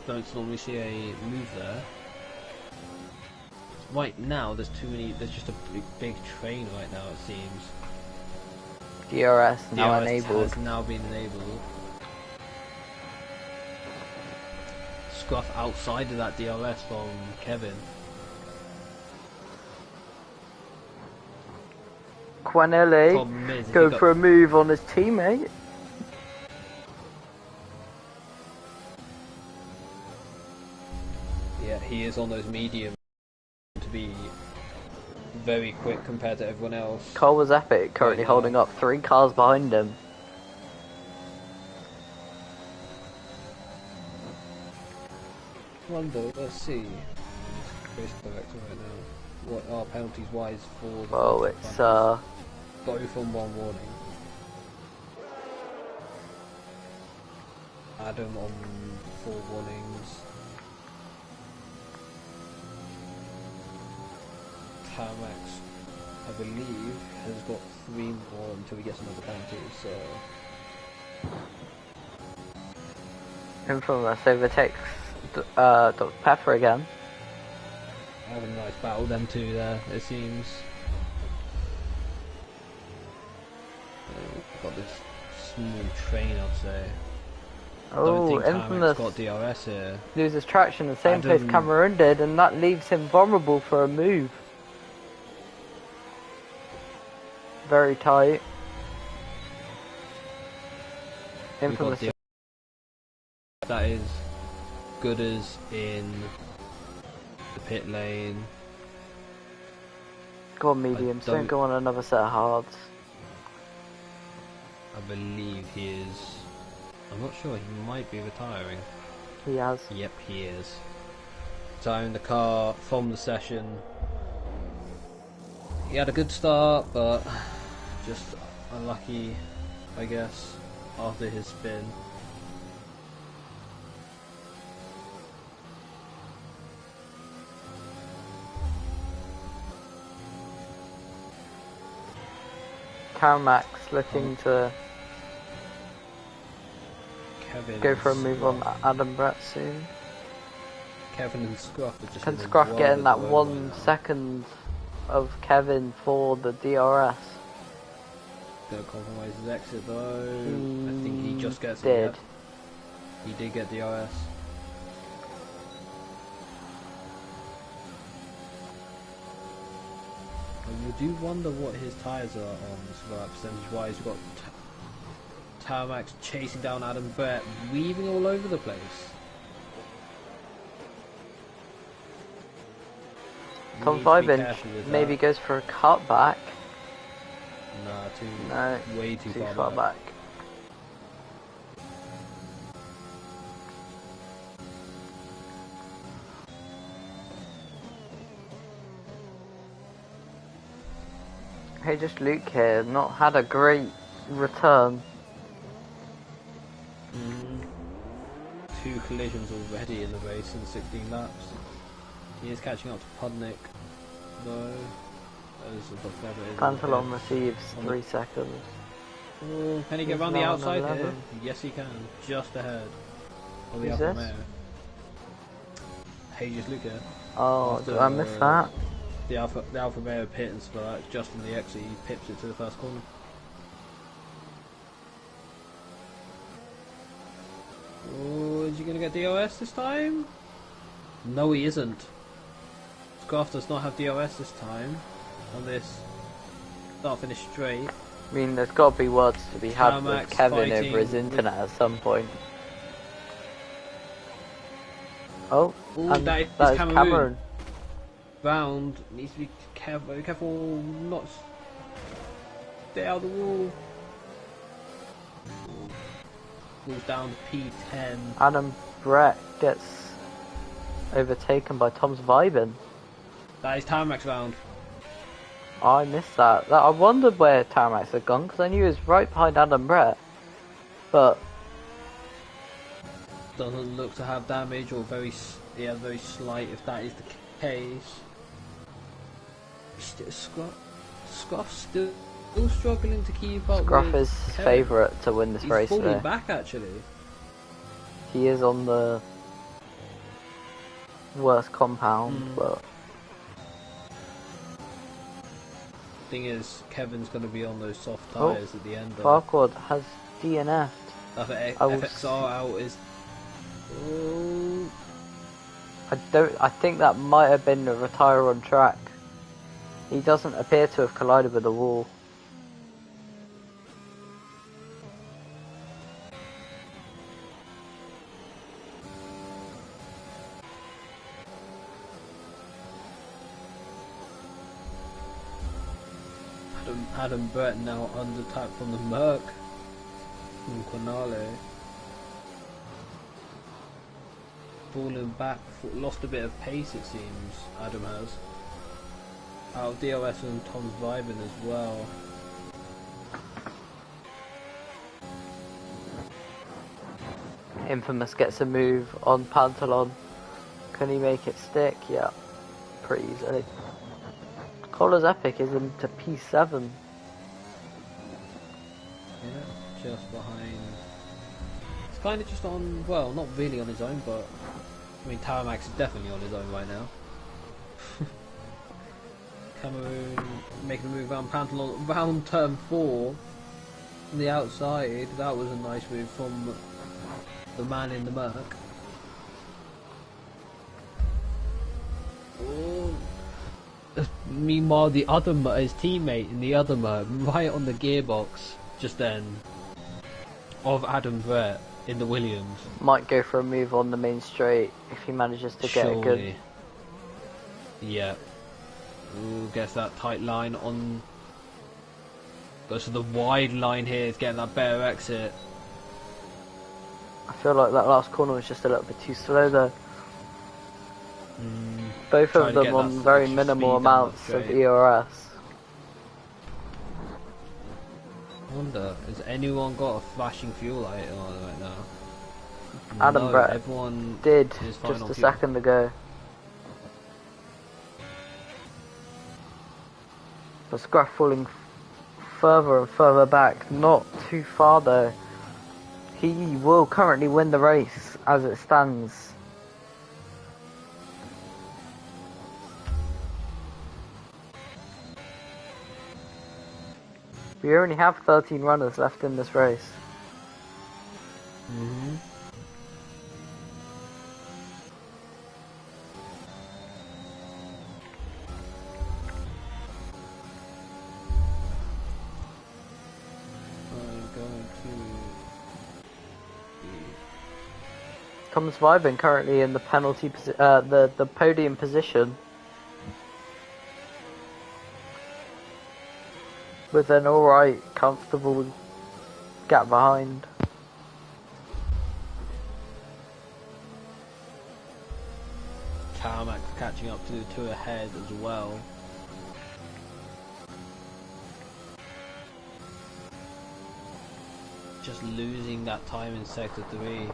Don't normally see a move there. Right now, there's too many. There's just a big train right now. It seems. DRS now enabled. Has now been enabled. Scruff outside of that DRS from Kevin. Quinelli go for a move on his teammate. Yeah, he is on those mediums to be very quick compared to everyone else. Cole was epic, currently holding up 3 cars behind him. Wonder, let's see. Race director right now. What are penalties wise for the Well, it's both on 1 warning. Adam on 4 warnings. Tarmax, I believe, has got 3 more until he gets another penalty, so... Infamous overtakes Dr. Pepper again. Having a nice battle, them two there, it seems. Got this small train, I'd say. Oh, Infamous got DRS here. Loses traction the same place Cameron did, and that leaves him vulnerable for a move. Very tight. Infamous. That is good as in the pit lane. Go on mediums, don't go on another set of hards. I believe he is. I'm not sure, he might be retiring. He has. Yep, he is. Retiring the car from the session. He had a good start, but just unlucky, I guess, after his spin. Carmax looking to go for a move on Adam Brett soon. Kevin and Scruff are just... Can Scruff get in that 1 second of Kevin for the DRS? Don't compromise his exit though. I think he just gets it. He did get DRS. You do wonder what his tyres are on Scruff percentage wise. You've got Tarmax chasing down Adam Brett, weaving all over the place. Tom 5-inch maybe goes for a cutback. Nah, way too far back. Hey, just Luke here, not had a great return. 2 collisions already in the race in 16 laps. He is catching up to Pudnick, though. Pantalon receives 3 seconds. Oh, can he get around the outside here? Yes, he can. Just ahead of the Alfa Romeo. Hey, just look here. Oh, did I miss that? The Alfa Romeo pits for that, just in the exit, he pips it to the first corner. Oh, is he going to get DRS this time? No, he isn't. Scruff does not have DRS this time on this start finish straight. I mean, there's got to be words to be had with Kevin over his internet at some point. Oh, that is Cameron. Round needs to be careful not stay out of the wall. Falls down to P10. Adam Brett gets overtaken by Tom's Vibin. That is Tarmax round. I missed that. I wondered where Tarmax had gone because I knew he was right behind Adam Brett, but doesn't look to have damage or very slight if that is the case. Scruff still struggling to keep up. Scruff is favourite to win this race today. He's falling back actually. He is on the worst compound, but thing is, Kevin's going to be on those soft tyres at the end. Farquaad has DNF'd. FXR out is. Oh, I think that might have been a retire on track. He doesn't appear to have collided with the wall. Adam Brett now under attack from the Merc. From Quinale. Falling back, lost a bit of pace it seems, Adam has. Out of DOS and Tom's vibing as well. Infamous gets a move on Pantalon. Can he make it stick? Yeah, pretty easily. Collar's Epic is into P7. Yeah, just behind. It's kind of just on, well, not really on his own, but I mean, Tower Max is definitely on his own right now. Cameroon making a move around Pantalon, round turn 4 on the outside. That was a nice move from the man in the Merc. Oh. Meanwhile, the other his teammate in the other Merc, right on the gearbox, just then, of Adam Brett in the Williams. Might go for a move on the main straight if he manages to get a good. Yeah. Ooh, gets that tight line on. Goes to the wide line here. It's getting that better exit. I feel like that last corner was just a little bit too slow though. Both of them on very minimal amounts of ERS. I wonder, has anyone got a flashing fuel light on right now? Adam Brett everyone did just a second ago. But Scruff falling further and further back, not too far though. He will currently win the race as it stands. We only have 13 runners left in this race. Tom's vibing currently in the penalty the podium position with an alright comfortable gap behind. Tarmac catching up to the two ahead as well. Just losing that time in sector 3.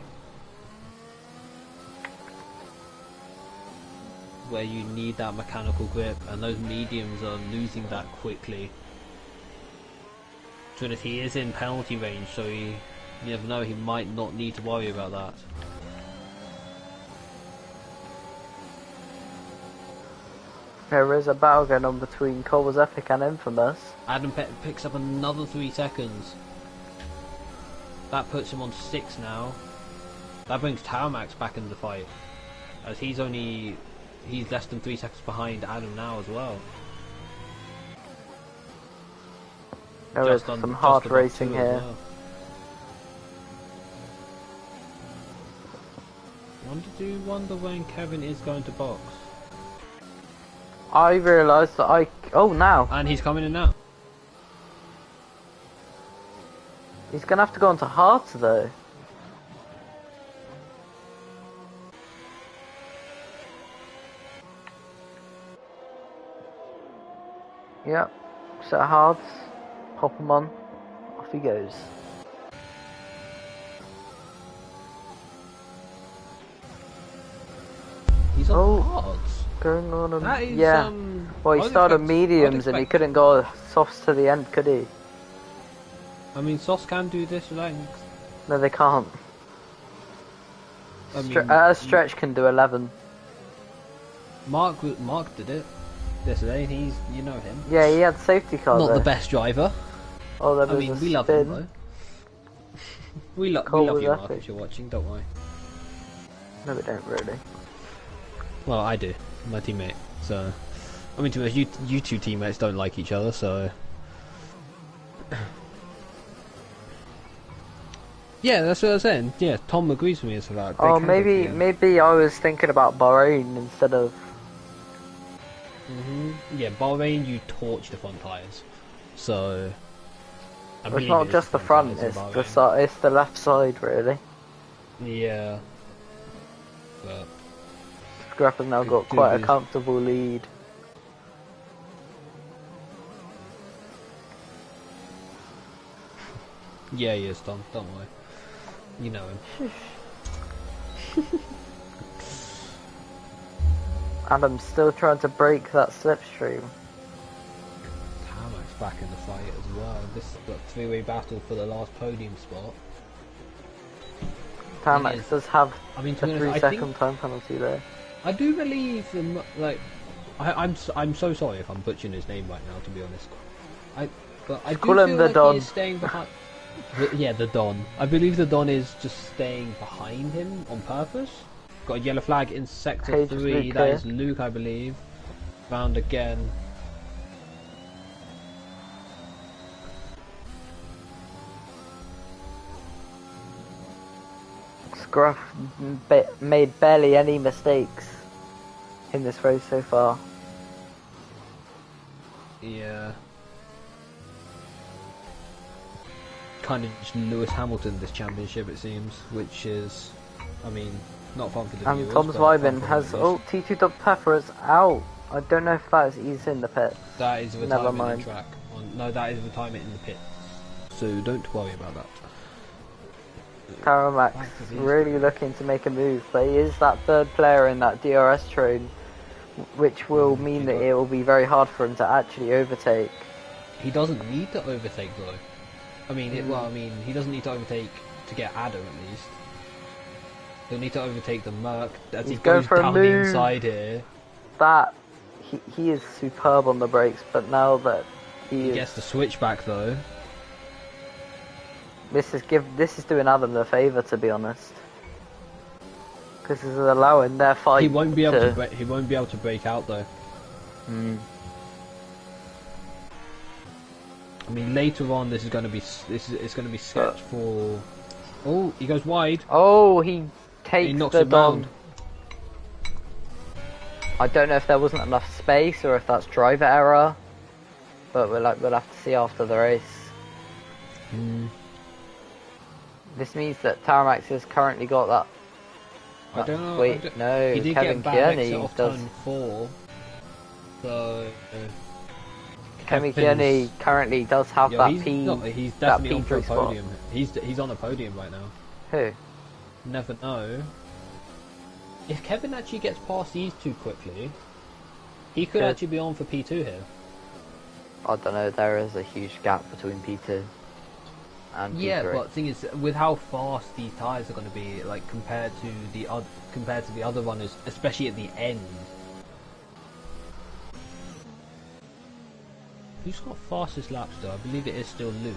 Where you need that mechanical grip, and those mediums are losing that quickly. So if he is in penalty range, so you never know, he might not need to worry about that. There is a battle going on between Culver's Epic and Infamous. Adam picks up another 3 seconds. That puts him on 6 now. That brings Tarmax back in the fight, as he's less than 3 seconds behind Adam now as well. There is some hard racing here. Wonder when Kevin is going to box. I realised that oh, now! And he's coming in now. He's gonna have to go into hards though. Yep, set of hards, pop him on, off he goes. He's on hards. Going on and That is, yeah. Well, he started mediums and he couldn't go softs to the end, could he? I mean, softs can do this length. No, they can't. Stretch can do 11. Mark did it yesterday. You know him. Yeah, he had safety car. Not though. the best driver. Oh, I mean, we love him though. we love you, Mark, if you're watching. Don't worry. No, we don't really. Well, I do. My teammate. So, I mean, to be honest, you two teammates don't like each other, so. Yeah, that's what I was saying. Yeah, Tom agrees with me. It's about. Oh, maybe I was thinking about Bahrain instead of. Yeah, Bahrain, you torch the front tires. So. It's not just the front; it's the left side, really. Yeah. But. Scruff has now got quite a comfortable lead. Yeah, he is, Tom. Don't worry. You know him. Adam's still trying to break that slipstream. Tarmac's back in the fight as well. This is a three-way battle for the last podium spot. Tarmac does have a 3-second time penalty there. I do believe them, like, I'm so sorry if I'm butchering his name right now, to be honest. But I do call feel him the like Don. he is staying behind. The Don. I believe the Don is just staying behind him on purpose. Got a yellow flag in sector 3. That is Luke, I believe. Found again. Scruff made barely any mistakes in this race so far. Yeah. Kind of just Lewis Hamilton this championship, it seems, which is, I mean, not fun for the viewers. And Tom's vibing has T2 Dog Pepper is out. I don't know if he's in the pit. That is retirement in track. No, that is retirement in the pit. So don't worry about that. Tarmac's really looking to make a move, but he is that third player in that DRS train, which will mean that it will be very hard for him to actually overtake. He doesn't need to overtake though. I mean, he doesn't need to overtake to get Adam at least. He'll need to overtake the Merc as he goes down the inside here. That he is superb on the brakes, but now that he gets the switchback though. This is doing Adam the favour, to be honest, because this is allowing their fight. He won't be able to. He won't be able to break out though. I mean, later on, this is going to be sketched for. Oh, he goes wide. Oh, he takes the Don. I don't know if there wasn't enough space or if that's driver error, but we'll have to see after the race. This means that Tarmac has currently got that. I don't know. Wait, no, he did Kevin get Kearney off does. turn 4. So. Kevin Kearney currently does have that P. He's definitely on for a P3 podium. He's on a podium right now. Who? Never know. If Kevin actually gets past these two quickly, he could actually be on for P2 here. I don't know. There is a huge gap between P2 and P3. Yeah, but the thing is, with how fast these tyres are going to be, like compared to the other runners, especially at the end. Who's got fastest laps though? I believe it is still Luke.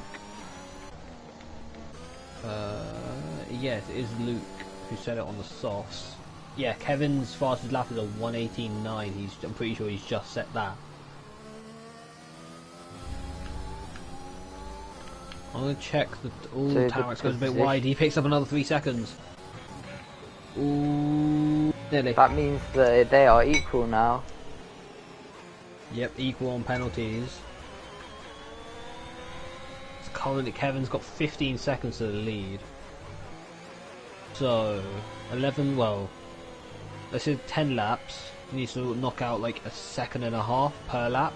Yes, it is Luke who set it on the softs. Yeah, Kevin's fastest lap is a 1:18.9. I'm pretty sure he's just set that. I'm gonna check the. Oh, Tarmac goes a bit wide. He picks up another 3 seconds. Ooh, nearly. That means that they are equal now. Yep, equal on penalties. Currently, Kevin's got 15 seconds to the lead. So, 11, well, let's say 10 laps. He needs to knock out like a second and a half per lap,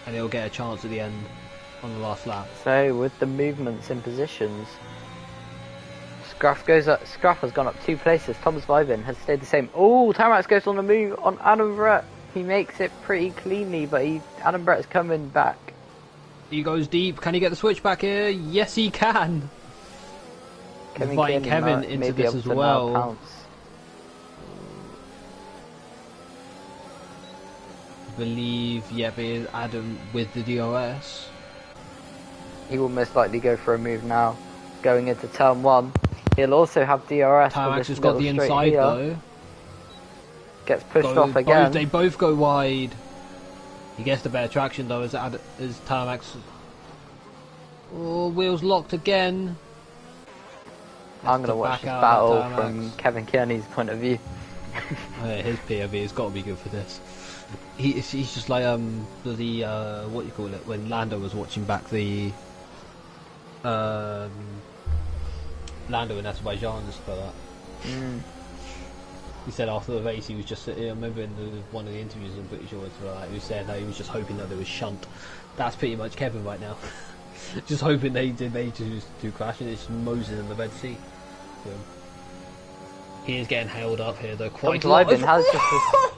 and he'll get a chance at the end on the last lap. So, with the movements in positions, Scruff goes up. Scruff has gone up 2 places. Thomas Vibin has stayed the same. Oh, Tarmac goes on the move on Adam Brett. He makes it pretty cleanly, but Adam Brett is coming back. He goes deep. Can he get the switch back here? Yes, he can. Inviting Kevin into this as well. I believe, yep, it is Adam with the DRS. He will most likely go for a move now. Going into turn 1. He'll also have DRS. Tarmac has got the inside though. Gets pushed off again. They both go wide. He gets the better traction though as Tarmax. Oh, wheels locked again. I'm going to watch this battle from Kevin Kearney's point of view. Oh, yeah, his POV has got to be good for this. He's just like what do you call it, when Lando was watching back the Lando in Azerbaijan and stuff like that. He said after the race he was just, I remember in one of the interviews I'm pretty sure he was saying that he was just hoping that there was shunt. That's pretty much Kevin right now. Just hoping they to crash and it's Moses in the Red Sea. He is getting held up here though quite a lot. Has just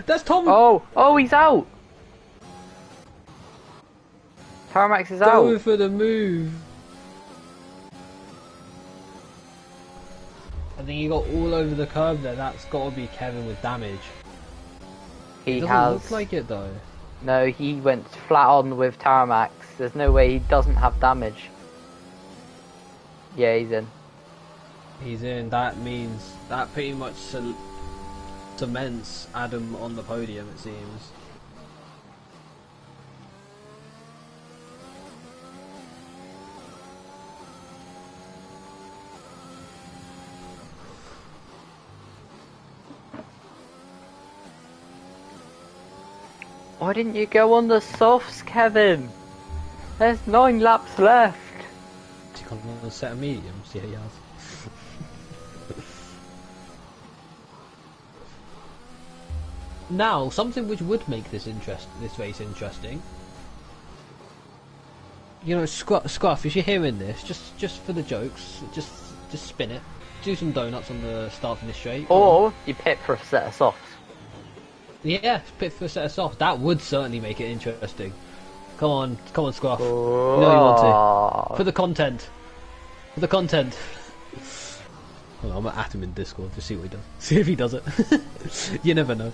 That's Tom! Oh, he's out! Tarmax is out! Going for the move! I think he got all over the curb there. That's got to be Kevin with damage. He doesn't look like it though. No, he went flat on with Tarmax. There's no way he doesn't have damage. Yeah, he's in. He's in. That means that pretty much cements Adam on the podium, it seems. Why didn't you go on the softs, Kevin? There's 9 laps left. Has he gone on a set of mediums? Yeah, he has. Now, something which would make this race interesting. You know, Scruff, if you're hearing this, just for the jokes, just spin it. Do some donuts on the start finish straight. Or you pit for a set of softs. Yeah, pit for a set of softs. That would certainly make it interesting. Come on, Scruff. Oh. You know you want to. For the content. For the content. Hold on, I'm gonna at him in Discord to see what he does. See if he does it. You never know.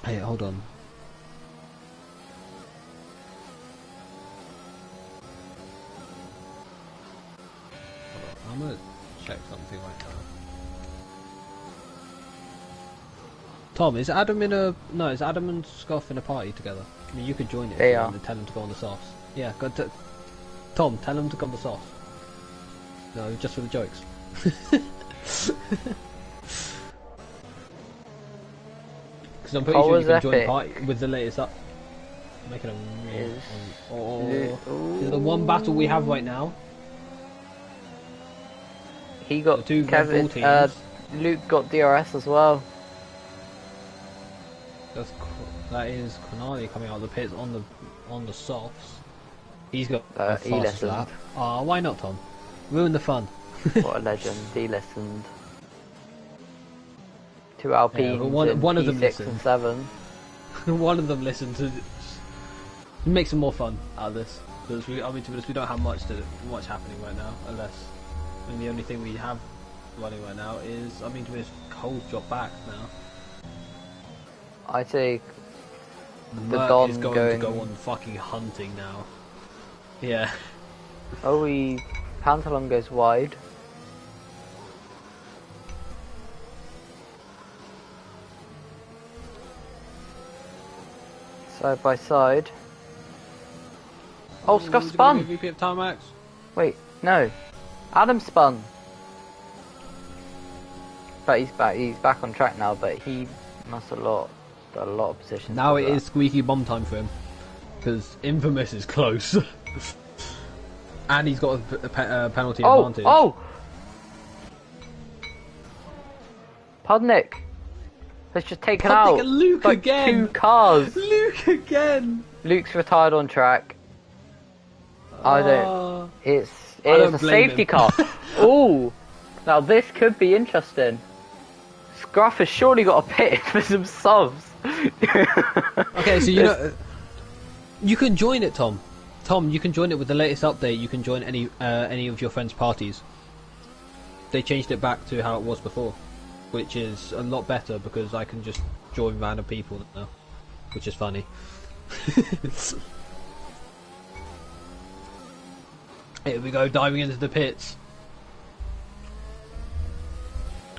Hey, hold on. I'm gonna check something right now. Tom, is Adam in a... No, is Adam and Scoff in a party together? I mean, you could join it. They are. And tell them to go on the softs. Yeah, go to... Tom, tell them to come on the softs. No, just for the jokes. Because I'm pretty sure you can join the party with the latest up. Making a... Is the one battle we have right now. He got two Kevin, Luke got DRS as well. That is Konami coming out of the pits on the softs. He's got a fastest lap. Why not, Tom? Ruin the fun. What a legend! He listened. 2 Alpines, yeah, one of them P6 and 7. One of them listened to make some more fun out of this. Because we don't have much happening right now, unless the only thing we have running right now is Cole's dropped back now. I think the Merc Don is going to go on fucking hunting now. Yeah. Pantalon goes wide. Side by side. Oh, Scuff spun! VP of Tarmax? Wait, no. Adam spun. But he's back on track now, but he must have lost a lot of positions. Now it is squeaky bomb time for him. Because Infamous is close. And he's got a penalty advantage. Oh! Podnick has just taken out Luke like again. 2 cars. Luke again. Luke's retired on track. It's a safety car. Ooh, now this could be interesting. Scruff has surely got a pit for some subs. Okay, so you can join it, Tom. Tom, you can join it with the latest update. You can join any of your friends' parties. They changed it back to how it was before, which is a lot better because I can just join random people now, which is funny. Here we go, diving into the pits.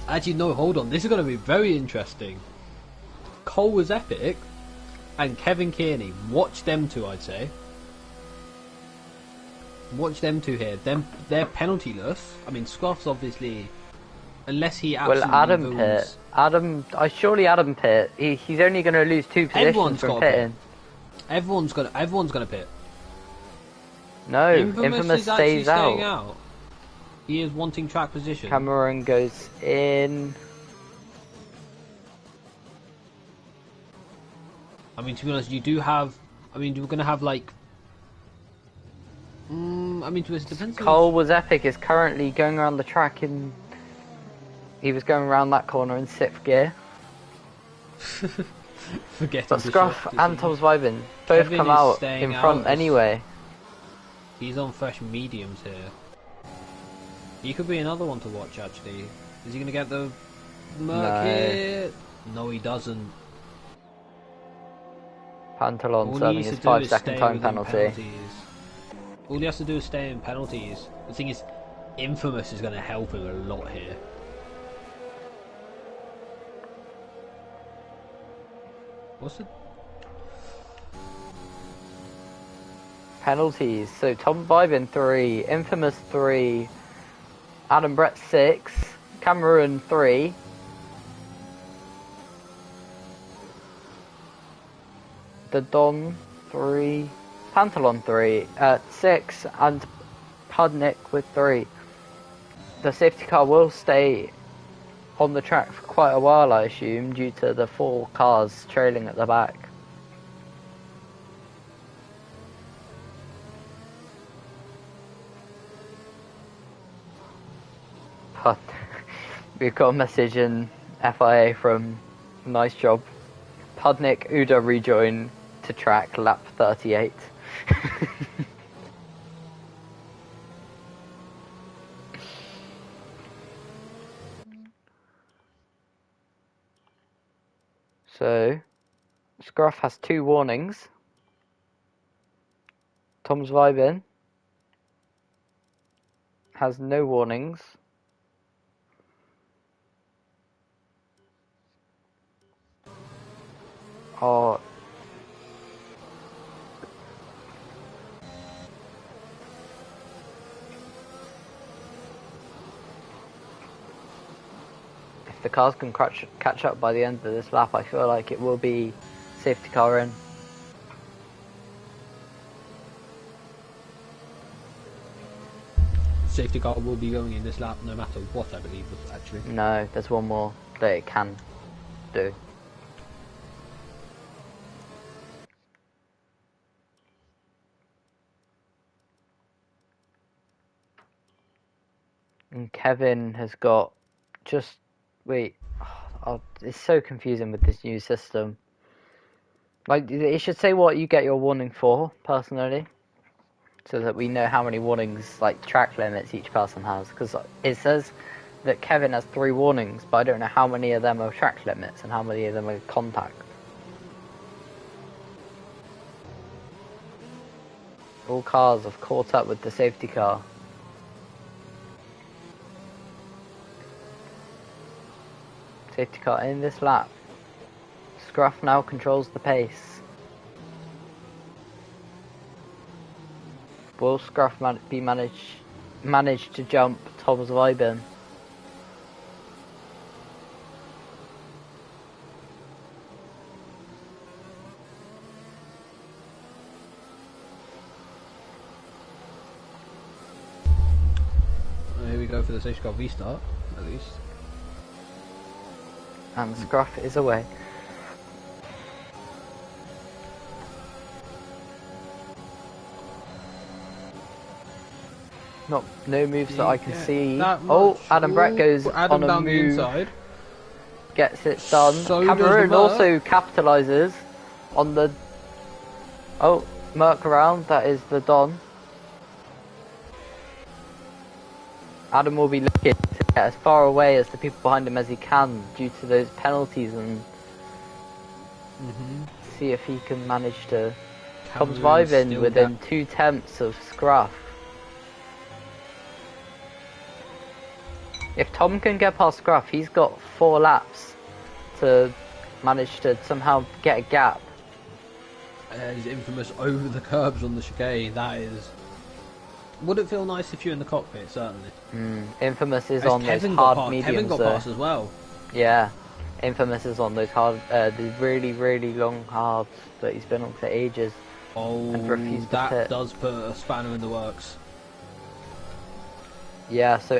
Actually, no, hold on. This is going to be very interesting. Cole was epic, and Kevin Kearney. Watch them two, I'd say. Watch them two here. They're penaltyless. I mean, Scruff's obviously, unless he absolutely surely Adam Pitt. He's only going to lose 2 positions from pitting. Everyone's gonna pit. No, Infamous is actually stays staying out. He is wanting track position. Cameron goes in. I mean, to be honest, you do have. I mean, we're gonna have like. I mean, it depends. Cole was epic. Is currently going around the track in. He was going around that corner in 6th gear. But Scruff and Tom's Vibin both come out in front anyway. He's on fresh mediums here. He could be another one to watch, actually. Is he going to get the Merc here? No, he doesn't. Pantalon serving his 5-second time penalty. All he has to do is stay in penalties. The thing is, Infamous is going to help him a lot here. What's it? Penalties. So Tom Vibin 3, Infamous 3, Adam Brett 6, Cameron 3, the Don 3, Pantalon 3, 6, and Pudnick with 3. The safety car will stay on the track for quite a while, I assume, due to the 4 cars trailing at the back. We've got a message in FIA from nice job. Pudnick Uda rejoin to track lap 38. So, Scruff has 2 warnings. Tom's Vibin has no warnings. Oh. If the cars can catch up by the end of this lap, I feel like it will be safety car in. Safety car will be going in this lap no matter what, I believe, actually. No, there's one more that it can do. And Kevin has got just it's so confusing with this new system. Like, it should say what you get your warning for, personally, so that we know how many warnings, like track limits, each person has. Because it says that Kevin has 3 warnings, but I don't know how many of them are track limits and how many of them are contact. All cars have caught up with the safety car. Safety car in this lap. Scruff now controls the pace. Will Scruff manage to jump Tom's Vibin? Here we go for the safety car restart, at least. And Scruff is away. No moves that I can see. Oh, Adam Brett goes Adam on a down move. the inside. Gets it done. So Cameron also capitalises on the... Oh, Merc around. That is the Don. Adam will be looking to get as far away as the people behind him as he can due to those penalties and see if he can manage to come Vibin within 2 tenths of Scruff. If Tom can get past Scruff, he's got 4 laps to manage to somehow get a gap. He's infamous over the curbs on the chicane. That is. Would it feel nice if you're in the cockpit? Certainly. Infamous is As on Kevin those got hard past, mediums. Kevin got past as well. Yeah, Infamous is on those hard, the really, really long hards that he's been on for ages. Oh, and refused to that pit. does put a spanner in the works. Yeah, so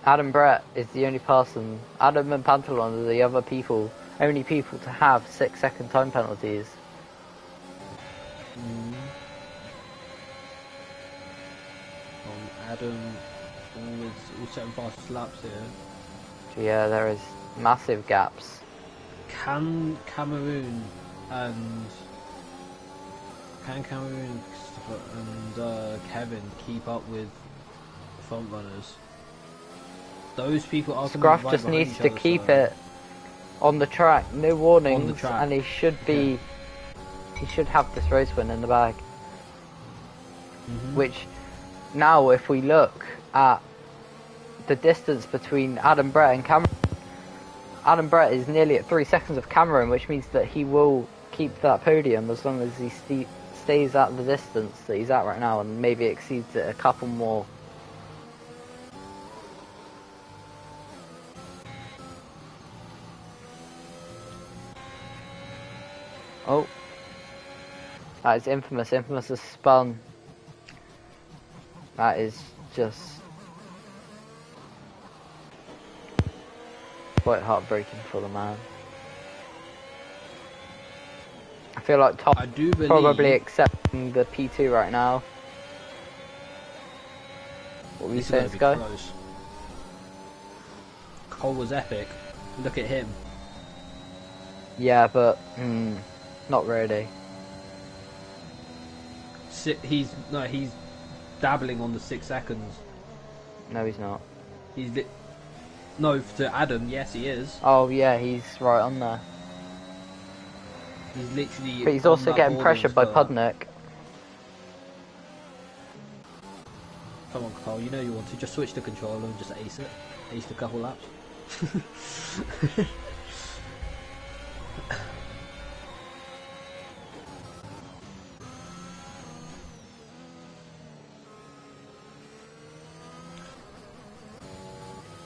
Adam Brett is the only person, Adam and Pantalon are the only people to have 6-second time penalties. Adam, all 7 fastest laps here. So yeah, there is massive gaps. Can Cameroon and Kevin keep up with front runners? Those people are Scruff right just behind needs each to other, keep so- it on the track, no warnings, On the track. and he should have this race win in the bag. Which, now if we look at the distance between Adam Brett and Cameron, Adam Brett is nearly at 3 seconds of Cameron, which means that he will keep that podium as long as he stays at the distance that he's at right now and maybe exceeds it a couple more. Oh, that is Infamous. Infamous has spun. That is just quite heartbreaking for the man. I feel like Tom probably accepting the P2 right now. What were you saying, Sky? Cole was epic. Look at him. Yeah, but not really. He's dabbling on the 6 seconds. No, he's not. No, to Adam, yes, he is. Oh yeah, he's right on there. He's literally. But he's also getting pressured by Pudnick. Come on, Cole. You know you want to just switch the controller and just ace it. Ace the couple laps.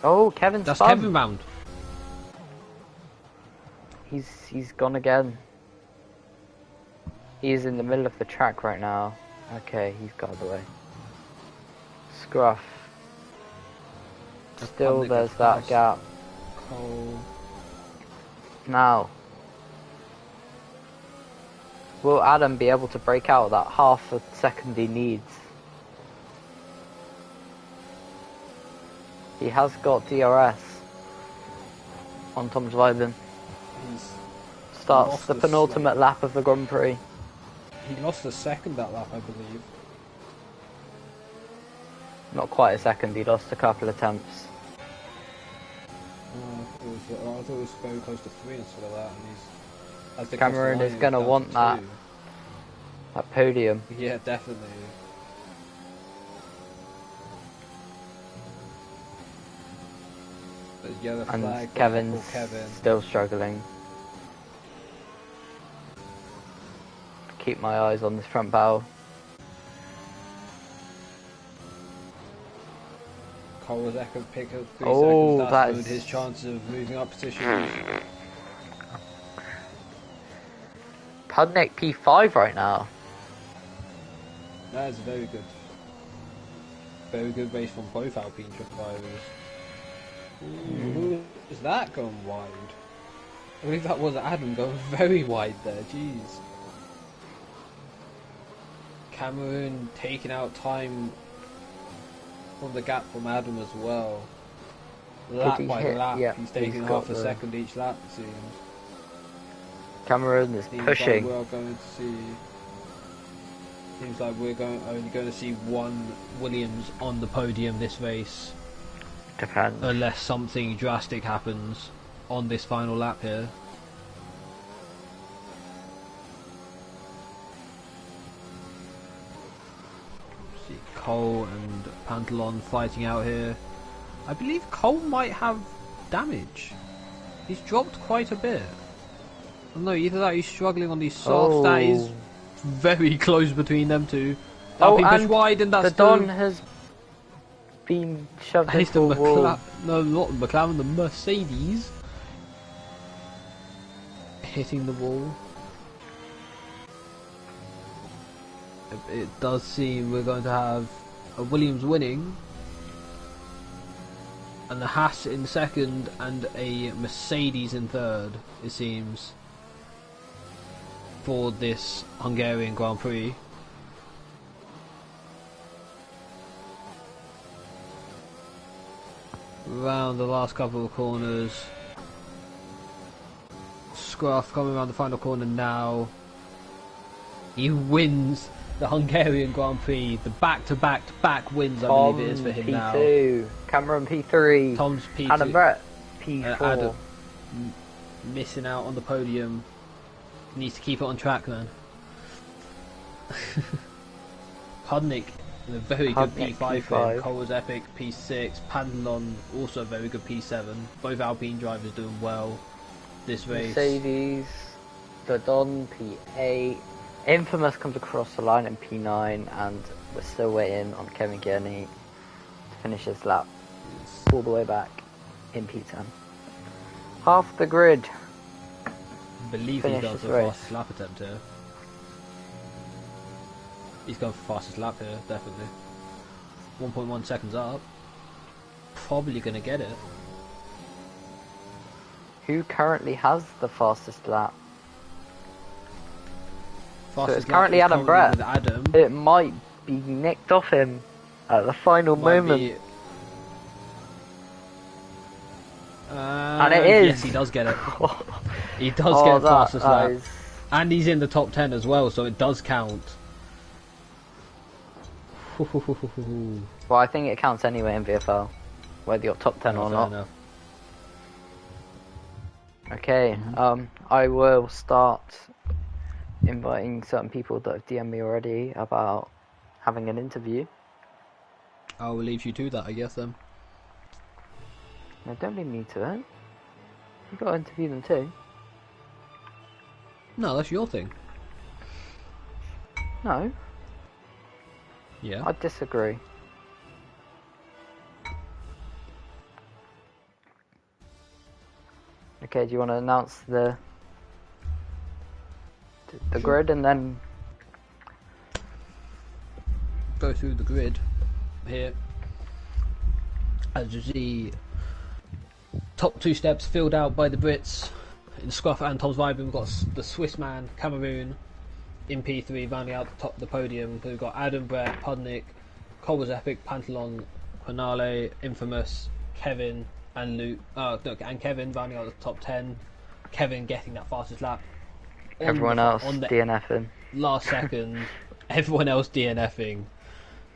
Oh, Kevin's That's spun. Kevin round. He's gone again. He's in the middle of the track right now. Okay, he's got out of the way. Scruff. Still there's that gap. Cole. Now, will Adam be able to break out that half a second he needs? He has got DRS on Tom's Vibin. Starts the penultimate lap of the Grand Prix. He lost a second that lap, I believe. Not quite a second, he lost a couple attempts. I thought it was very close to 3 instead of that. And he's, Cameron is going to want that podium. Yeah, definitely. And Kevin's still struggling. Keep my eyes on this front barrel. Cole was echo pick up 3 Oh, seconds. that That's is his chance of moving up position. Pudnick P5 right now. That is very good. Very good race from both Alpine truck drivers. Who is that going wide? I believe that was Adam going very wide there. Jeez. Cameron taking out time from the gap from Adam as well. Lap by lap, yeah, he's taking half a second each lap, it seems. Cameron is pushing. Like we're going to see. Seems like we're only going to see one Williams on the podium this race. Depends. Unless something drastic happens on this final lap here. See Cole and Pantalon fighting out here. I believe Cole might have damage. He's dropped quite a bit. No, either that he's struggling on these softs. That is very close between them two. That'll be pushed wide, and that's the Don has been shoved into the wall. No, not the McLaren, the Mercedes hitting the wall. It does seem we're going to have a Williams winning, and the Haas in second, and a Mercedes in third, it seems, for this Hungarian Grand Prix. Around the last couple of corners. Scruff coming around the final corner now. He wins the Hungarian Grand Prix. The back-to-back-to-back wins, I believe it is for him now. P2, Cameron P3, Tom's P2. Adam Brett P4. Adam missing out on the podium. Needs to keep it on track, man. Pudnick, a very good P5 for him. Cole was epic, P6. Pantalon, also a very good P7. Both Alpine drivers doing well this race. Mercedes, the Don P8. Infamous comes across the line in P9, and we're still waiting on Kevin Gurney to finish his lap all the way back in P10. Half the grid. I believe he's going for the fastest lap attempt here. He's going for fastest lap here, definitely. 1.1 seconds up. Probably going to get it. Who currently has the fastest lap? Fastest so it's currently Adam Brett. Adam. It might be nicked off him at the final moment. And it is. Yes, he does get it. He does get fastest lap. And he's in the top 10 as well, so it does count. Well, I think it counts anyway in VFL, whether you're top 10 or not. Enough. Okay, I will start inviting certain people that have DM'd me already about having an interview. I will leave you to that, I guess, then. No, don't leave me to it. You've got to interview them too. No, that's your thing. No. Yeah. I disagree. Okay, do you want to announce the grid and then go through the grid here? As you see, top two steps filled out by the Brits. In Scruff and Tom's Vibe, we've got the Swiss man, Cameroon, in P3, rounding out the top of the podium. We've got Adam, Brett, Pudnick, Cole was epic, Pantalon, Quinale, Infamous, Kevin, and Luke. And Kevin rounding out the top 10. Kevin getting that fastest lap. Everyone else DNFing. Last second, everyone else DNFing.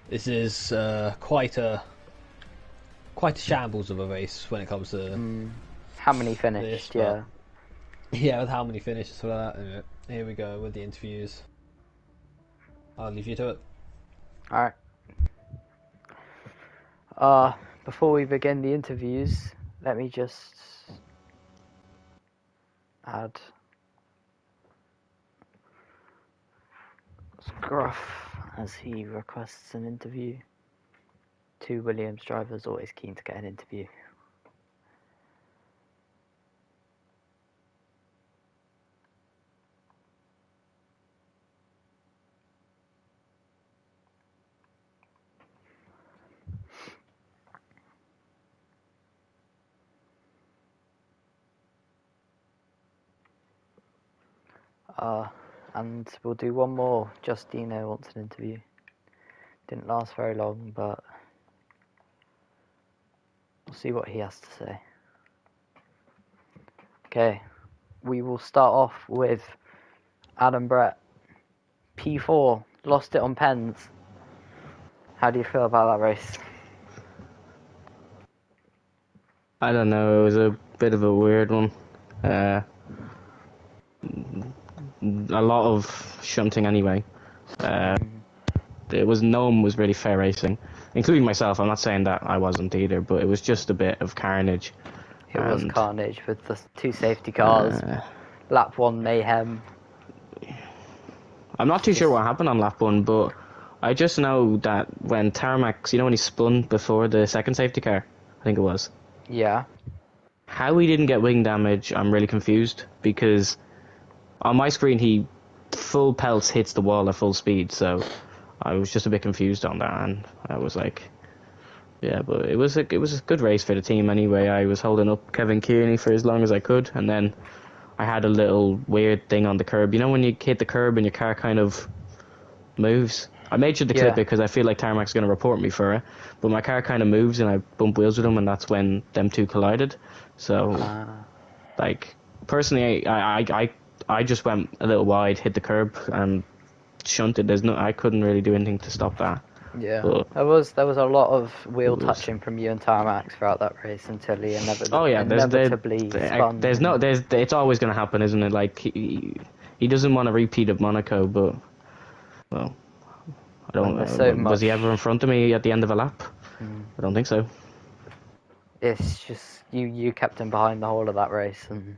This is quite a shambles of a race when it comes to how many finished. This, yeah, with how many finishes for that. Here we go with the interviews. I'll leave you to it. Alright. Before we begin the interviews, let me just add Scruff as he requests an interview. 2 Williams drivers always keen to get an interview. And we'll do one more. Just Dino wants an interview. Didn't last very long, but we'll see what he has to say. Okay, we will start off with Adam Brett. P4, lost it on pens. How do you feel about that race? I don't know, it was a bit of a weird one. A lot of shunting anyway. it was no one was really fair racing, including myself. I'm not saying that I wasn't either, but it was just a bit of carnage. It was And, carnage with the 2 safety cars, lap 1 mayhem. I'm not too sure what happened on lap 1, but I just know that when Tarmac, when he spun before the second safety car, I think it was. Yeah. How he didn't get wing damage, I'm really confused, because on my screen he full pelts hits the wall at full speed, so I was just a bit confused on that, and I was like, yeah, but it was a good race for the team anyway. I was holding up Kevin Kearney for as long as I could, and then I had a little weird thing on the curb. You know when you hit the curb and your car kind of moves? I made sure to clip it because I feel like Tarmac's going to report me for it, but my car kind of moves and I bump wheels with him, and that's when them two collided. So, like, personally, I just went a little wide, hit the curb, and shunted. I couldn't really do anything to stop that. Yeah, but there was a lot of wheel touching from you and Tarmac throughout that race until he inevitably spun. It's always going to happen, isn't it? Like he doesn't want a repeat of Monaco, but well, I don't. Was he ever in front of me at the end of a lap? I don't think so. It's just you kept him behind the whole of that race, and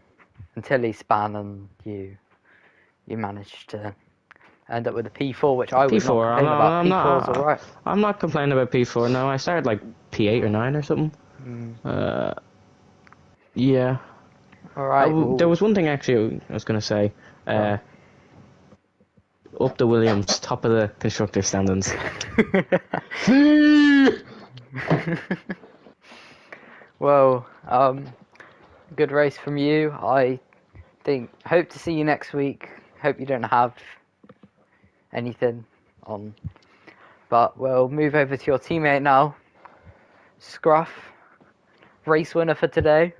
until he span, and you managed to end up with a P4, which I would not complain about. P4's alright. I'm not complaining about P4. No, I started like P8 or 9 or something. Yeah. Alright. There was one thing actually I was going to say. Up the Williams, top of the constructor standings. Well, good race from you. I hope to see you next week. Hope you don't have anything on, but we'll move over to your teammate now. Scruff, race winner for today,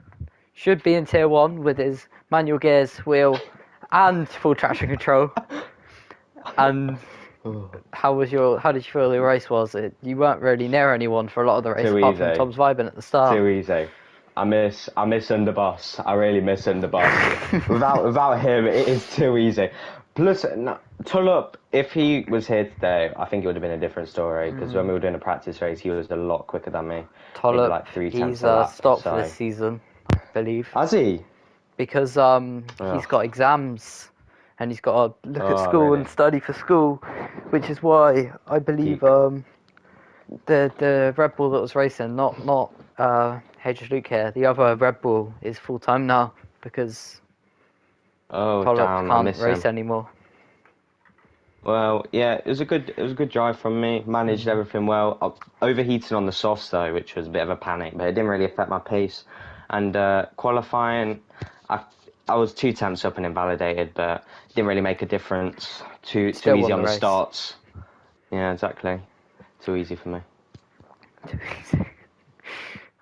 should be in tier 1 with his manual gears, wheel, and full traction control. And how did you feel the race was? You weren't really near anyone for a lot of the race, apart from Tom's vibing at the start. Too easy. I miss Underboss. I really miss Underboss. without him, it is too easy. Plus, Tullup, if he was here today, I think it would have been a different story, because when we were doing a practice race, he was a lot quicker than me. Tullup, like 3 he's stopped for this season, I believe. Has he? Because he's got exams, and he's got to look at school and study for school, which is why I believe the Red Bull that was racing, not H. Luke here, the other Red Bull is full time now, because Tullup can't race anymore. Well, yeah, it was a good drive from me. Managed everything well. Overheating on the softs though, which was a bit of a panic, but it didn't really affect my pace. And qualifying, I was 2 tenths up and invalidated, but it didn't really make a difference. Too easy on the starts. Yeah, exactly. Too easy for me. Too easy.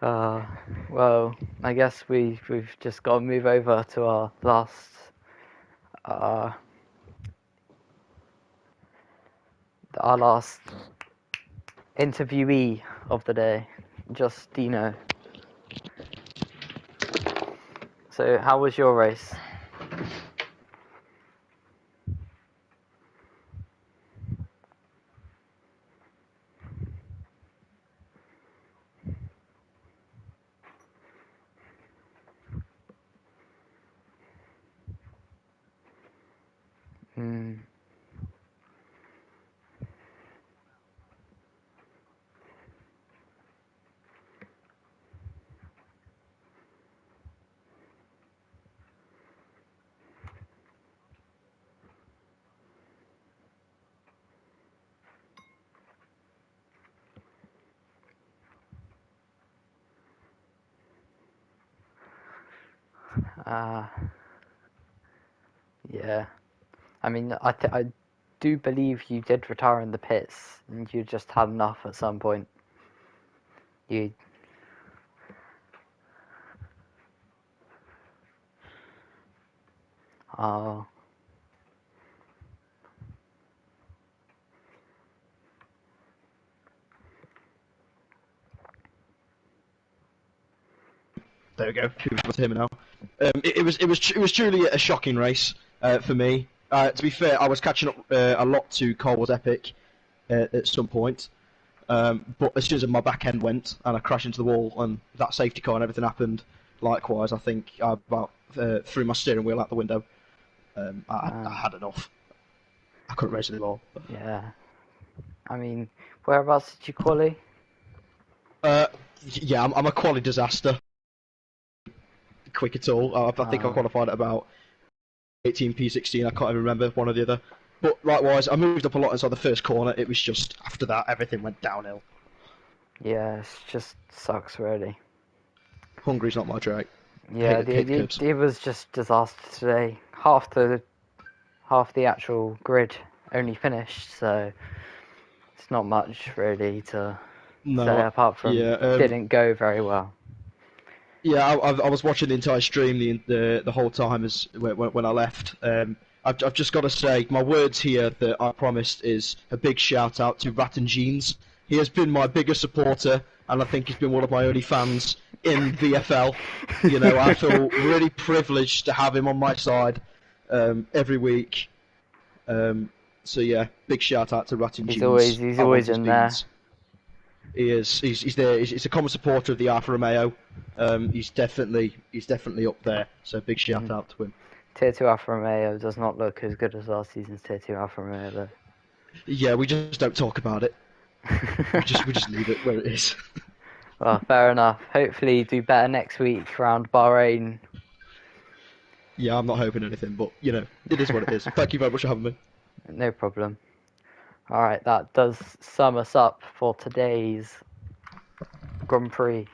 Well, I guess we've just got to move over to our last interviewee of the day, just Dino. So, how was your race? Yeah. I mean, I do believe you did retire in the pits, and you just had enough at some point. You... Oh. There we go. What's him now? It was truly a shocking race for me. To be fair, I was catching up a lot to Cole's Epic, at some point. But as soon as my back end went and I crashed into the wall and that safety car and everything happened, likewise, I think I about threw my steering wheel out the window. I had enough. I couldn't race anymore. Yeah. I mean, whereabouts did you quali? Yeah, I'm a quality disaster. Quick at all. I think I qualified at about 18 P16. I can't even remember one or the other. But likewise, I moved up a lot inside the first corner. It was just after that everything went downhill. Yeah, it just sucks really. Hungary's not my track. Yeah, it was just disaster today. Half the actual grid only finished, so it's not much really to say apart from didn't go very well. Yeah, I was watching the entire stream the whole time when I left. I've just got to say, my words here that I promised is a big shout out to Rat and Jeans. He has been my biggest supporter, and I think he's been one of my only fans in VFL. You know, I feel really privileged to have him on my side every week. So yeah, big shout out to Rat and Jeans. He's always in there. He is. He's there. He's a common supporter of the Alfa Romeo. He's definitely up there. So big shout out to him. Tier 2 Alfa Romeo does not look as good as last season's Tier 2 Alfa Romeo though. Yeah, we just don't talk about it. we just leave it where it is. Well, fair enough. Hopefully do better next week around Bahrain. Yeah, I'm not hoping anything, but you know, it is what it is. Thank you very much for having me. No problem. Alright, that does sum us up for today's Grand Prix.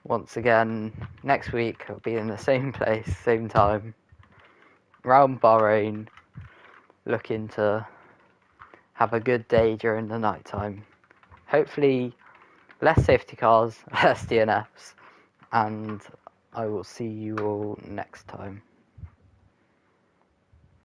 Once again, next week I'll be in the same place, same time, round Bahrain, looking to have a good day during the night time. Hopefully, less safety cars, less DNFs, and I will see you all next time.